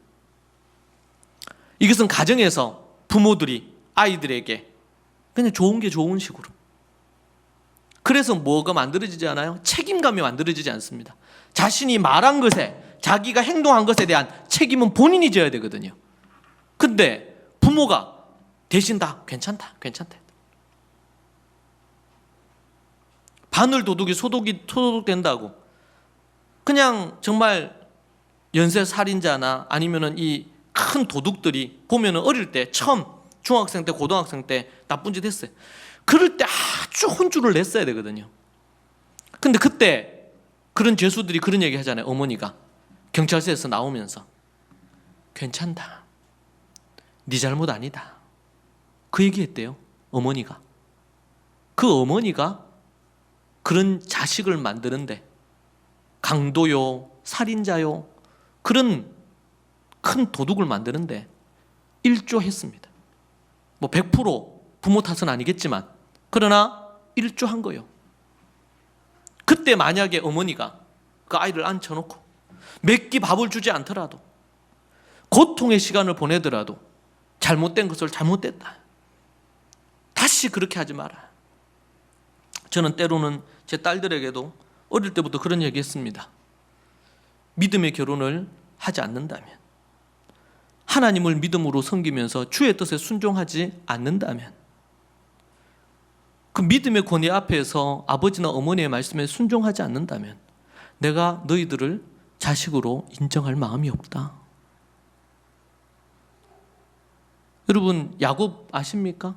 이것은 가정에서 부모들이 아이들에게 그냥 좋은 게 좋은 식으로, 그래서 뭐가 만들어지지 않아요? 책임감이 만들어지지 않습니다. 자신이 말한 것에, 자기가 행동한 것에 대한 책임은 본인이 져야 되거든요. 근데 부모가 대신 다 괜찮다. 바늘 도둑이 소독된다고 그냥 정말 연쇄 살인자나 아니면은 이 큰 도둑들이 보면은 어릴 때 처음 중학생 때, 고등학생 때 나쁜 짓 했어요. 그럴 때 아주 혼쭐을 냈어야 되거든요. 근데 그때 그런 죄수들이 그런 얘기 하잖아요. 어머니가 경찰서에서 나오면서 괜찮다, 네 잘못 아니다, 그 얘기했대요. 어머니가. 그 어머니가 그런 자식을 만드는데, 강도요, 살인자요, 그런 큰 도둑을 만드는데 일조했습니다. 뭐 100% 부모 탓은 아니겠지만, 그러나 일조한 거예요. 그때 만약에 어머니가 그 아이를 앉혀놓고 몇 끼 밥을 주지 않더라도, 고통의 시간을 보내더라도 잘못된 것을 잘못됐다, 다시 그렇게 하지 마라. 저는 때로는 제 딸들에게도 어릴 때부터 그런 얘기 했습니다. 믿음의 결혼을 하지 않는다면, 하나님을 믿음으로 섬기면서 주의 뜻에 순종하지 않는다면, 그 믿음의 권위 앞에서 아버지나 어머니의 말씀에 순종하지 않는다면 내가 너희들을 자식으로 인정할 마음이 없다. 여러분, 야곱 아십니까?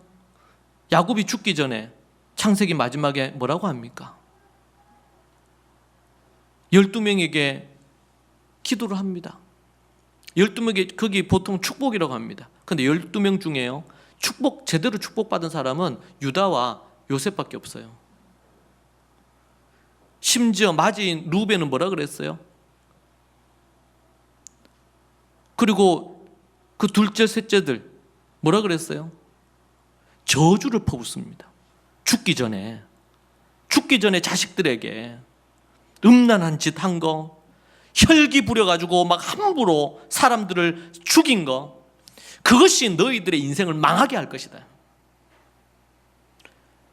야곱이 죽기 전에 창세기 마지막에 뭐라고 합니까? 12명에게 기도를 합니다. 12명에게, 거기 보통 축복이라고 합니다. 근데 12명 중에요, 제대로 축복받은 사람은 유다와 요셉밖에 없어요. 심지어 맞이인 루벤은 뭐라 그랬어요? 그리고 그 둘째, 셋째들 뭐라 그랬어요? 저주를 퍼붓습니다. 죽기 전에 자식들에게 음란한 짓 한 거, 혈기 부려가지고 막 함부로 사람들을 죽인 거, 그것이 너희들의 인생을 망하게 할 것이다.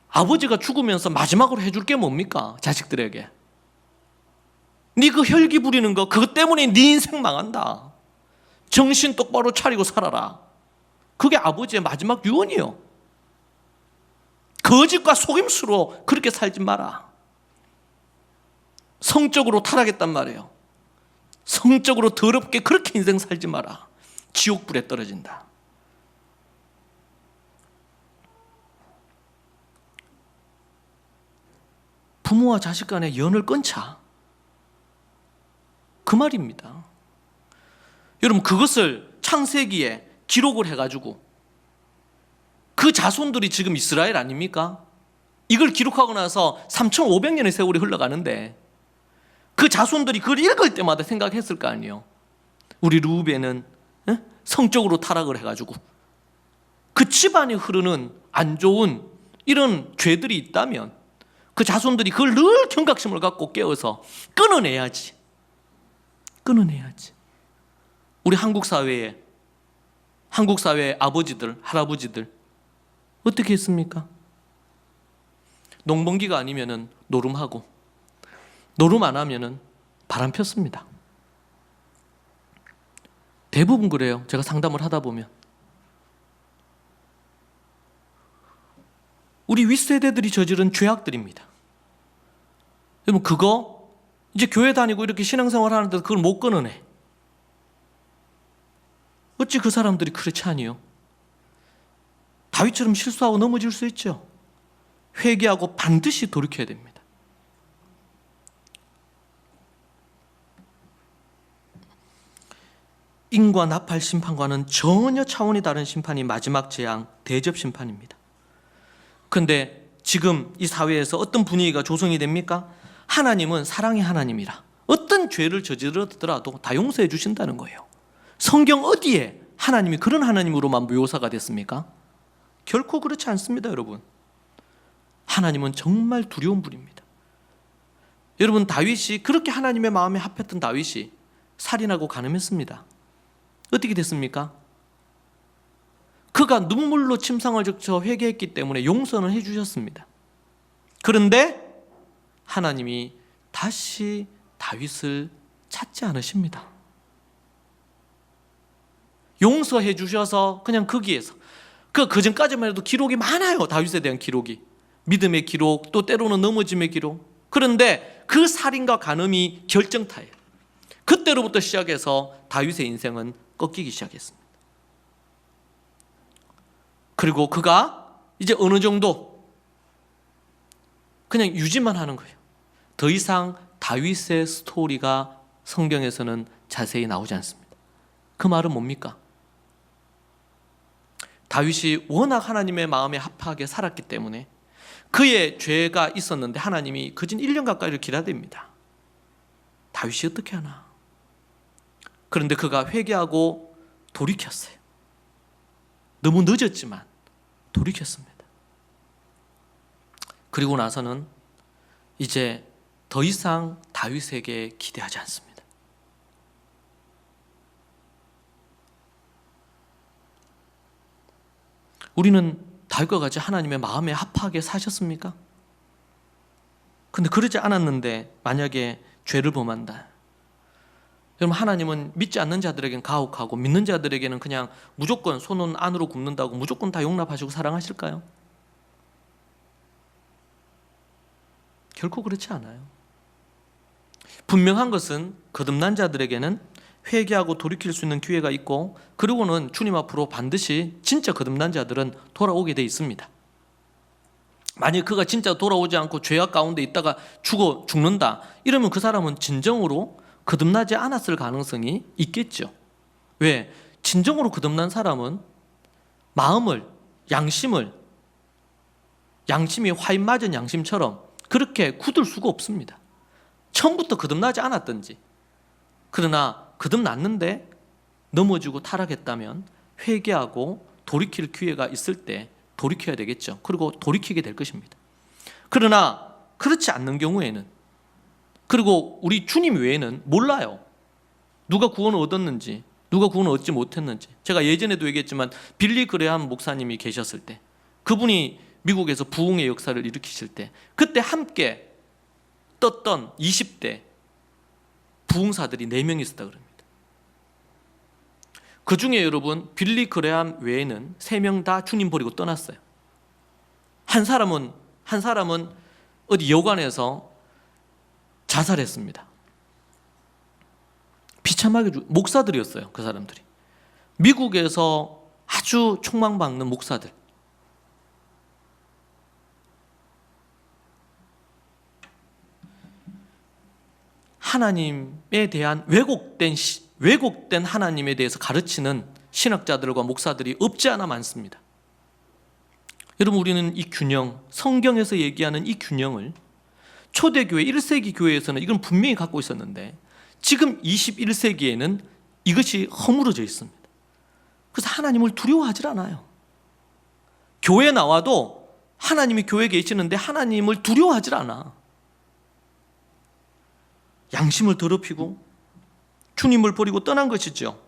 아버지가 죽으면서 마지막으로 해줄 게 뭡니까? 자식들에게 네 그 혈기 부리는 거, 그것 때문에 네 인생 망한다. 정신 똑바로 차리고 살아라. 그게 아버지의 마지막 유언이요. 거짓과 속임수로 그렇게 살지 마라. 성적으로 타락했단 말이에요. 성적으로 더럽게 그렇게 인생 살지 마라. 지옥불에 떨어진다. 부모와 자식 간의 연을 끊자, 그 말입니다. 여러분, 그것을 창세기에 기록을 해가지고 그 자손들이 지금 이스라엘 아닙니까? 이걸 기록하고 나서 3,500년의 세월이 흘러가는데 그 자손들이 그걸 읽을 때마다 생각했을 거 아니에요. 우리 르우벤은 성적으로 타락을 해가지고 그 집안에 흐르는 안 좋은 이런 죄들이 있다면 그 자손들이 그걸 늘 경각심을 갖고 깨어서 끊어내야지. 우리 한국 사회의 아버지들, 할아버지들 어떻게 했습니까? 농번기가 아니면은 노름하고, 노름 안 하면은 바람 폈습니다. 대부분 그래요. 제가 상담을 하다 보면. 우리 윗세대들이 저지른 죄악들입니다. 여러분, 그거 이제 교회 다니고 이렇게 신앙생활 하는데 그걸 못 끊어내. 어찌 그 사람들이 그렇지 아니요? 다윗처럼 실수하고 넘어질 수 있죠. 회개하고 반드시 돌이켜야 됩니다. 인과 나팔 심판과는 전혀 차원이 다른 심판이 마지막 재앙, 대접 심판입니다. 그런데 지금 이 사회에서 어떤 분위기가 조성이 됩니까? 하나님은 사랑의 하나님이라 어떤 죄를 저지르더라도 다 용서해 주신다는 거예요. 성경 어디에 하나님이 그런 하나님으로만 묘사가 됐습니까? 결코 그렇지 않습니다, 여러분. 하나님은 정말 두려운 분입니다. 여러분, 다윗이, 그렇게 하나님의 마음에 합했던 다윗이 살인하고 간음했습니다. 어떻게 됐습니까? 그가 눈물로 침상을 적셔 회개했기 때문에 용서는 해주셨습니다. 그런데 하나님이 다시 다윗을 찾지 않으십니다. 용서해 주셔서 그냥 거기에서, 그 전까지만 해도 기록이 많아요. 다윗에 대한 기록이, 믿음의 기록, 또 때로는 넘어짐의 기록. 그런데 그 살인과 간음이 결정타예요. 그때로부터 시작해서 다윗의 인생은 꺾이기 시작했습니다. 그리고 그가 이제 어느 정도 그냥 유지만 하는 거예요. 더 이상 다윗의 스토리가 성경에서는 자세히 나오지 않습니다. 그 말은 뭡니까? 다윗이 워낙 하나님의 마음에 합하게 살았기 때문에 그의 죄가 있었는데 하나님이 거진 1년 가까이를 기다립니다. 다윗이 어떻게 하나? 그런데 그가 회개하고 돌이켰어요. 너무 늦었지만 돌이켰습니다. 그리고 나서는 이제 더 이상 다윗에게 기대하지 않습니다. 우리는 다윗과 같이 하나님의 마음에 합하게 사셨습니까? 근데 그러지 않았는데 만약에 죄를 범한다, 여러분, 하나님은 믿지 않는 자들에게는 가혹하고 믿는 자들에게는 그냥 무조건 손은 안으로 굽는다고 무조건 다 용납하시고 사랑하실까요? 결코 그렇지 않아요. 분명한 것은 거듭난 자들에게는 회개하고 돌이킬 수 있는 기회가 있고, 그리고는 주님 앞으로 반드시 진짜 거듭난 자들은 돌아오게 돼 있습니다. 만약 그가 진짜 돌아오지 않고 죄악 가운데 있다가 죽는다, 이러면 그 사람은 진정으로 거듭나지 않았을 가능성이 있겠죠. 왜? 진정으로 거듭난 사람은 마음을, 양심이 화인 맞은 양심처럼 그렇게 굳을 수가 없습니다. 처음부터 거듭나지 않았든지, 그러나 거듭났는데 넘어지고 타락했다면 회개하고 돌이킬 기회가 있을 때 돌이켜야 되겠죠. 그리고 돌이키게 될 것입니다. 그러나 그렇지 않는 경우에는, 그리고 우리 주님 외에는 몰라요. 누가 구원을 얻었는지, 누가 구원을 얻지 못했는지. 제가 예전에도 얘기했지만 빌리 그레함 목사님이 계셨을 때, 그분이 미국에서 부흥의 역사를 일으키실 때, 그때 함께 떴던 20대 부흥사들이 4명 있었다 그럽니다. 그 중에 여러분, 빌리 그레함 외에는 3명 다 주님 버리고 떠났어요. 한 사람은 어디 여관에서 자살했습니다. 비참하게 목사들이었어요. 그 사람들이 미국에서 아주 촉망받는 목사들. 하나님에 대한 왜곡된 하나님에 대해서 가르치는 신학자들과 목사들이 없지 않아 많습니다. 여러분, 우리는 이 균형, 성경에서 얘기하는 이 균형을 초대교회 1세기 교회에서는 이건 분명히 갖고 있었는데, 지금 21세기에는 이것이 허물어져 있습니다. 그래서 하나님을 두려워하지 않아요. 교회에 나와도 하나님이 교회에 계시는데 하나님을 두려워하지 않아. 양심을 더럽히고 주님을 버리고 떠난 것이죠.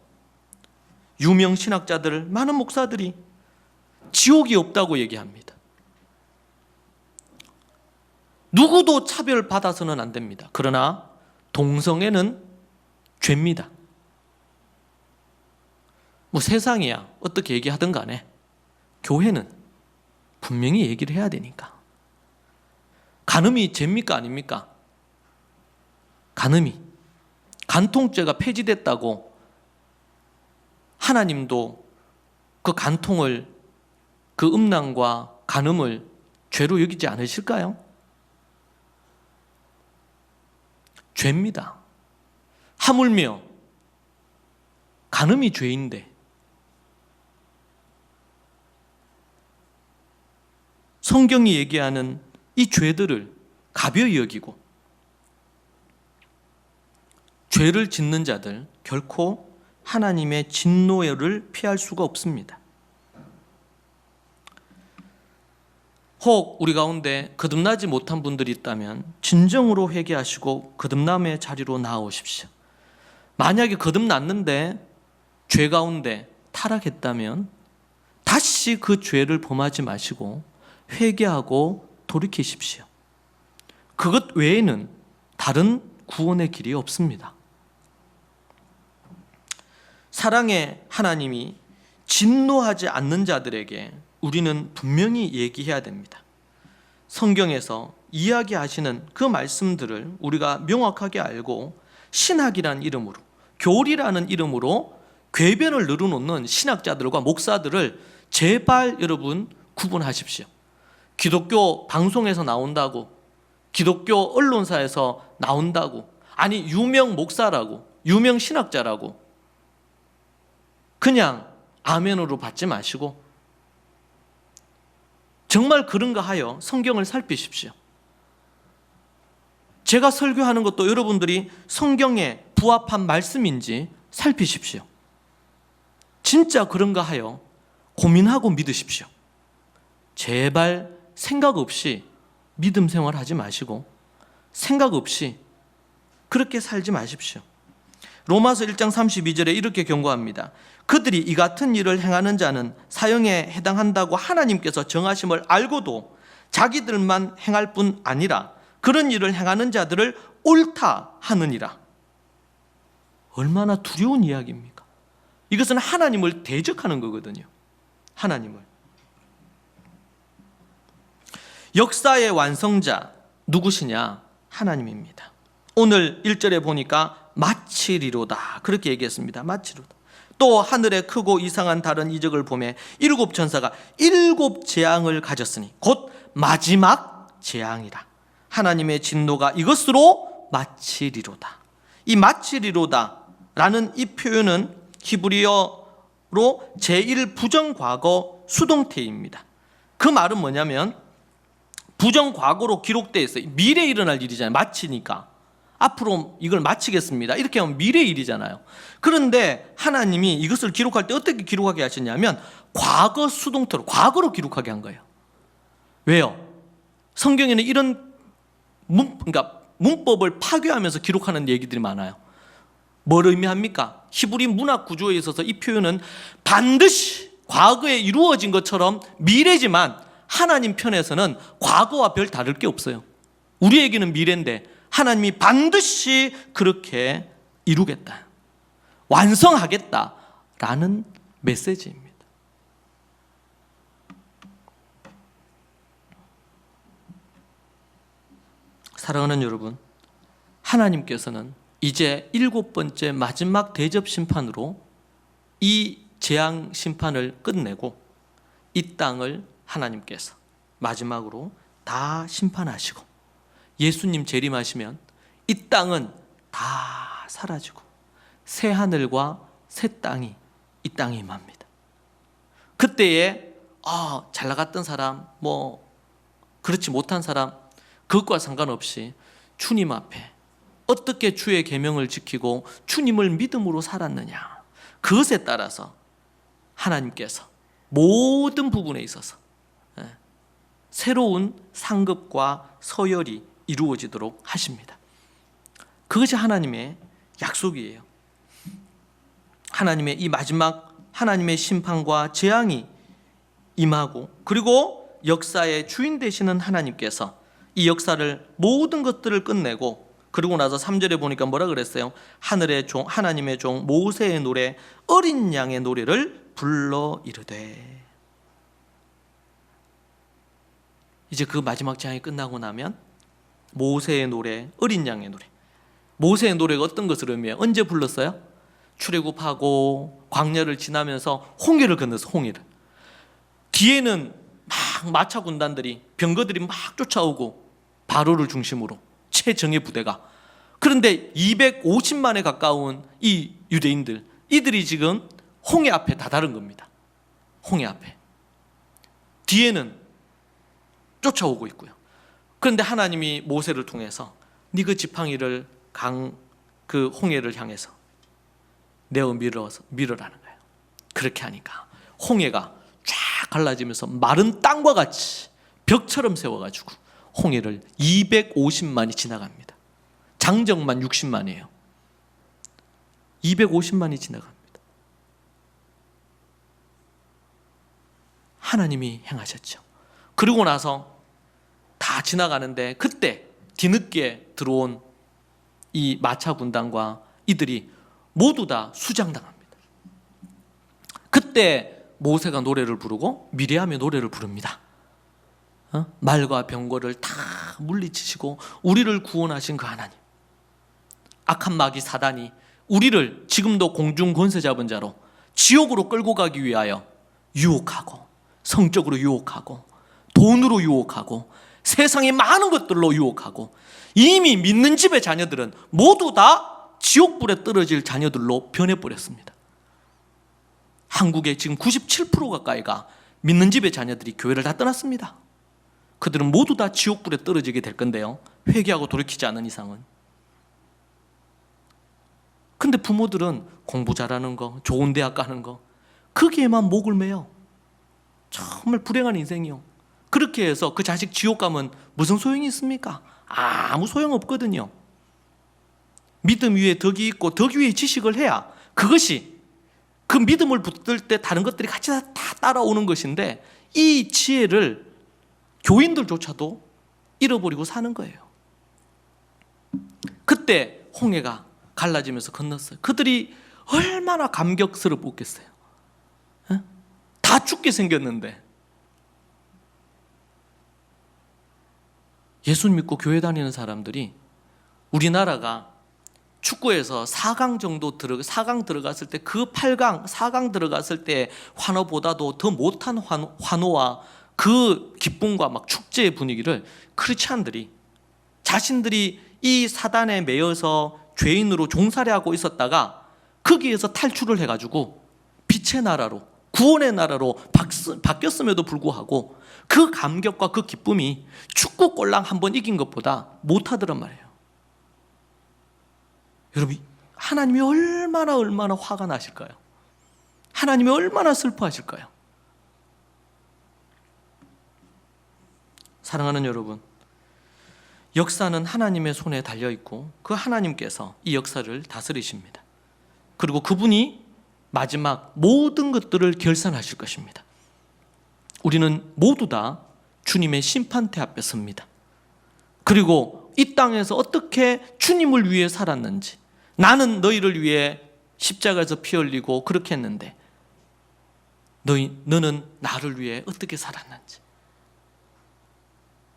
유명 신학자들, 많은 목사들이 지옥이 없다고 얘기합니다. 누구도 차별받아서는 안 됩니다. 그러나 동성애는 죄입니다. 뭐 세상이야 어떻게 얘기하든 간에 교회는 분명히 얘기를 해야 되니까. 간음이 죄입니까 아닙니까? 간음이, 간통죄가 폐지됐다고 하나님도 그 간통을, 그 음란과 간음을 죄로 여기지 않으실까요? 죄입니다. 하물며 간음이 죄인데 성경이 얘기하는 이 죄들을 가벼이 여기고 죄를 짓는 자들 결코 하나님의 진노를 피할 수가 없습니다. 혹 우리 가운데 거듭나지 못한 분들이 있다면 진정으로 회개하시고 거듭남의 자리로 나아오십시오. 만약에 거듭났는데 죄 가운데 타락했다면 다시 그 죄를 범하지 마시고 회개하고 돌이키십시오. 그것 외에는 다른 구원의 길이 없습니다. 사랑의 하나님이 진노하지 않는 자들에게 우리는 분명히 얘기해야 됩니다. 성경에서 이야기하시는 그 말씀들을 우리가 명확하게 알고 신학이라는 이름으로, 교리라는 이름으로 궤변을 늘어놓는 신학자들과 목사들을 제발 여러분 구분하십시오. 기독교 방송에서 나온다고, 기독교 언론사에서 나온다고, 아니 유명 목사라고, 유명 신학자라고 그냥 아멘으로 받지 마시고 정말 그런가 하여 성경을 살피십시오. 제가 설교하는 것도 여러분들이 성경에 부합한 말씀인지 살피십시오. 진짜 그런가 하여 고민하고 믿으십시오. 제발 생각 없이 믿음 생활하지 마시고 생각 없이 그렇게 살지 마십시오. 로마서 1장 32절에 이렇게 경고합니다. 그들이 이 같은 일을 행하는 자는 사형에 해당한다고 하나님께서 정하심을 알고도 자기들만 행할 뿐 아니라 그런 일을 행하는 자들을 옳다 하느니라. 얼마나 두려운 이야기입니까? 이것은 하나님을 대적하는 거거든요. 하나님을. 역사의 완성자 누구시냐? 하나님입니다. 오늘 1절에 보니까 마치리로다 그렇게 얘기했습니다. 마치리로다. 또 하늘에 크고 이상한 다른 이적을 보매 일곱 천사가 일곱 재앙을 가졌으니 곧 마지막 재앙이라. 하나님의 진노가 이것으로 마치리로다. 이 마치리로다 라는 이 표현은 히브리어로 제1부정과거 수동태입니다. 그 말은 뭐냐면 부정과거로 기록되어 있어요. 미래에 일어날 일이잖아요. 마치니까 앞으로 이걸 마치겠습니다 이렇게 하면 미래의 일이잖아요. 그런데 하나님이 이것을 기록할 때 어떻게 기록하게 하셨냐면 과거 수동태로, 과거로 기록하게 한 거예요. 왜요? 성경에는 이런 그러니까 문법을 파괴하면서 기록하는 얘기들이 많아요. 뭘 의미합니까? 히브리 문학 구조에 있어서 이 표현은 반드시 과거에 이루어진 것처럼 미래지만 하나님 편에서는 과거와 별 다를 게 없어요. 우리에게는 미래인데 하나님이 반드시 그렇게 이루겠다, 완성하겠다라는 메시지입니다. 사랑하는 여러분, 하나님께서는 이제 7번째 마지막 대접 심판으로 이 재앙 심판을 끝내고 이 땅을 하나님께서 마지막으로 다 심판하시고 예수님 재림하시면 이 땅은 다 사라지고 새 하늘과 새 땅이 이 땅에 임합니다. 그때에 잘 나갔던 사람, 그렇지 못한 사람, 그것과 상관없이 주님 앞에 어떻게 주의 계명을 지키고 주님을 믿음으로 살았느냐, 그것에 따라서 하나님께서 모든 부분에 있어서 새로운 상급과 서열이 이루어지도록 하십니다. 그것이 하나님의 약속이에요. 하나님의 이 마지막 하나님의 심판과 재앙이 임하고, 그리고 역사의 주인 되시는 하나님께서 이 역사를 모든 것들을 끝내고, 그리고 나서 3절에 보니까 뭐라 그랬어요? 하늘의 종, 하나님의 종 모세의 노래, 어린 양의 노래를 불러 이르되. 이제 그 마지막 재앙이 끝나고 나면 모세의 노래, 어린 양의 노래. 모세의 노래가 어떤 것을 의미해요? 언제 불렀어요? 출애굽하고 광야를 지나면서 홍해를 건너서 홍해를. 뒤에는 막 마차 군단들이, 병거들이 막 쫓아오고 바로를 중심으로 최정예 부대가. 그런데 250만에 가까운 이 유대인들, 이들이 지금 홍해 앞에 다다른 겁니다. 홍해 앞에. 뒤에는 쫓아오고 있고요. 그런데 하나님이 모세를 통해서 네 그 지팡이를 그 홍해를 향해서 내어 밀으라는 거예요. 그렇게 하니까 홍해가 쫙 갈라지면서 마른 땅과 같이 벽처럼 세워가지고 홍해를 250만이 지나갑니다. 장정만 60만이에요. 250만이 지나갑니다. 하나님이 행하셨죠. 그리고 나서 다 지나가는데 그때 뒤늦게 들어온 이 마차 군단과 이들이 모두 다 수장당합니다. 그때 모세가 노래를 부르고 미리암의 노래를 부릅니다. 말과 병거를 다 물리치시고 우리를 구원하신 그 하나님, 악한 마귀 사단이 우리를 지금도 공중 권세 잡은 자로 지옥으로 끌고 가기 위하여 유혹하고, 성적으로 유혹하고, 돈으로 유혹하고, 세상의 많은 것들로 유혹하고, 이미 믿는 집의 자녀들은 모두 다 지옥불에 떨어질 자녀들로 변해버렸습니다. 한국의 지금 97% 가까이가 믿는 집의 자녀들이 교회를 다 떠났습니다. 그들은 모두 다 지옥불에 떨어지게 될 건데요, 회개하고 돌이키지 않은 이상은. 근데 부모들은 공부 잘하는 거, 좋은 대학 가는 거, 거기에만 목을 매요. 정말 불행한 인생이요. 그렇게 해서 그 자식 지옥 가면 무슨 소용이 있습니까? 아무 소용없거든요. 믿음 위에 덕이 있고 덕 위에 지식을 해야 그것이, 그 믿음을 붙들 때 다른 것들이 같이 다 따라오는 것인데, 이 지혜를 교인들조차도 잃어버리고 사는 거예요. 그때 홍해가 갈라지면서 건넜어요. 그들이 얼마나 감격스럽겠어요. 다 죽게 생겼는데. 예수 믿고 교회 다니는 사람들이, 우리나라가 축구에서 4강 정도 4강 들어갔을 때 그 8강, 4강 들어갔을 때 환호보다도 더 못한 환호와 그 기쁨과 막 축제의 분위기를 크리스찬들이 자신들이 이 사단에 매여서 죄인으로 종살이 하고 있었다가 거기에서 탈출을 해가지고 빛의 나라로, 구원의 나라로 바뀌었음에도 불구하고 그 감격과 그 기쁨이 축구 골랑 한 번 이긴 것보다 못하더란 말이에요. 여러분, 하나님이 얼마나 화가 나실까요? 하나님이 얼마나 슬퍼하실까요? 사랑하는 여러분, 역사는 하나님의 손에 달려있고 그 하나님께서 이 역사를 다스리십니다. 그리고 그분이 마지막 모든 것들을 결산하실 것입니다. 우리는 모두 다 주님의 심판대 앞에 섭니다. 그리고 이 땅에서 어떻게 주님을 위해 살았는지, 나는 너희를 위해 십자가에서 피 흘리고 그렇게 했는데 너는 나를 위해 어떻게 살았는지,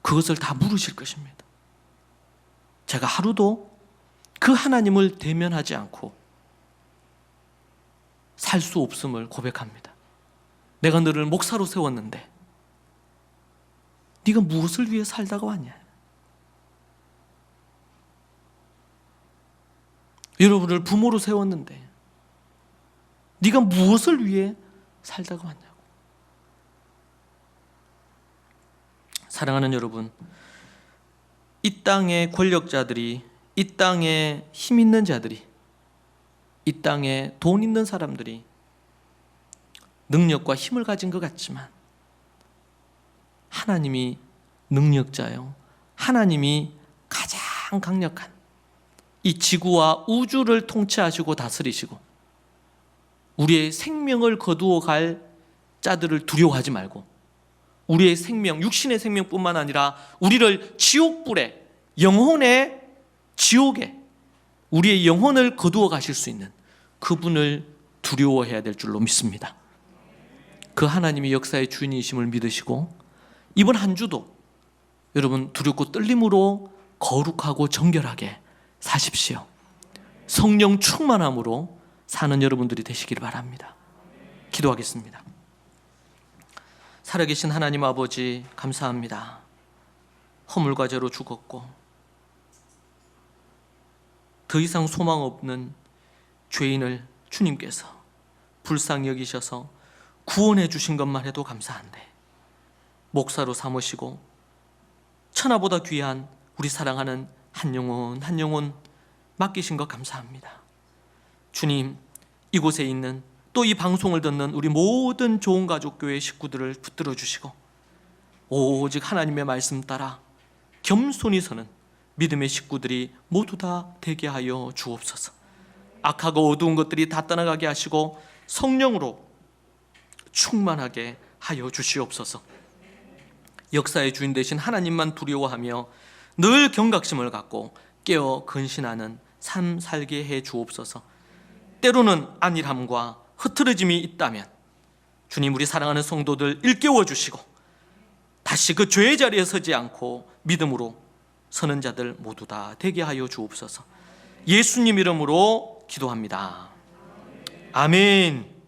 그것을 다 물으실 것입니다. 제가 하루도 그 하나님을 대면하지 않고 살 수 없음을 고백합니다. 내가 너를 목사로 세웠는데 네가 무엇을 위해 살다가 왔냐? 여러분을 부모로 세웠는데 네가 무엇을 위해 살다가 왔냐고. 사랑하는 여러분, 이 땅의 권력자들이, 이 땅에 힘 있는 자들이, 이 땅에 돈 있는 사람들이 능력과 힘을 가진 것 같지만 하나님이 능력자요, 하나님이 가장 강력한 이 지구와 우주를 통치하시고 다스리시고 우리의 생명을 거두어 갈 자들을 두려워하지 말고 우리의 생명, 육신의 생명뿐만 아니라 우리를 지옥불에, 영혼의 지옥에 우리의 영혼을 거두어 가실 수 있는 그분을 두려워해야 될 줄로 믿습니다. 그 하나님이 역사의 주인이심을 믿으시고 이번 한 주도 여러분 두렵고 떨림으로 거룩하고 정결하게 사십시오. 성령 충만함으로 사는 여러분들이 되시기를 바랍니다. 기도하겠습니다. 살아계신 하나님 아버지, 감사합니다. 허물과 죄로 죽었고 더 이상 소망 없는 죄인을 주님께서 불쌍히 여기셔서 구원해 주신 것만 해도 감사한데 목사로 삼으시고 천하보다 귀한 우리 사랑하는 한 영혼 한 영혼 맡기신 것 감사합니다. 주님, 이곳에 있는 또 이 방송을 듣는 우리 모든 좋은가족교회 식구들을 붙들어 주시고 오직 하나님의 말씀 따라 겸손히 서는 믿음의 식구들이 모두 다 되게 하여 주옵소서. 악하고 어두운 것들이 다 떠나가게 하시고 성령으로 충만하게 하여 주시옵소서. 역사의 주인 되신 하나님만 두려워하며 늘 경각심을 갖고 깨어 근신하는 삶 살게 해 주옵소서. 때로는 안일함과 흐트러짐이 있다면 주님, 우리 사랑하는 성도들 일깨워 주시고 다시 그 죄의 자리에 서지 않고 믿음으로 서는 자들 모두 다 되게 하여 주옵소서. 예수님 이름으로 기도합니다. 아멘.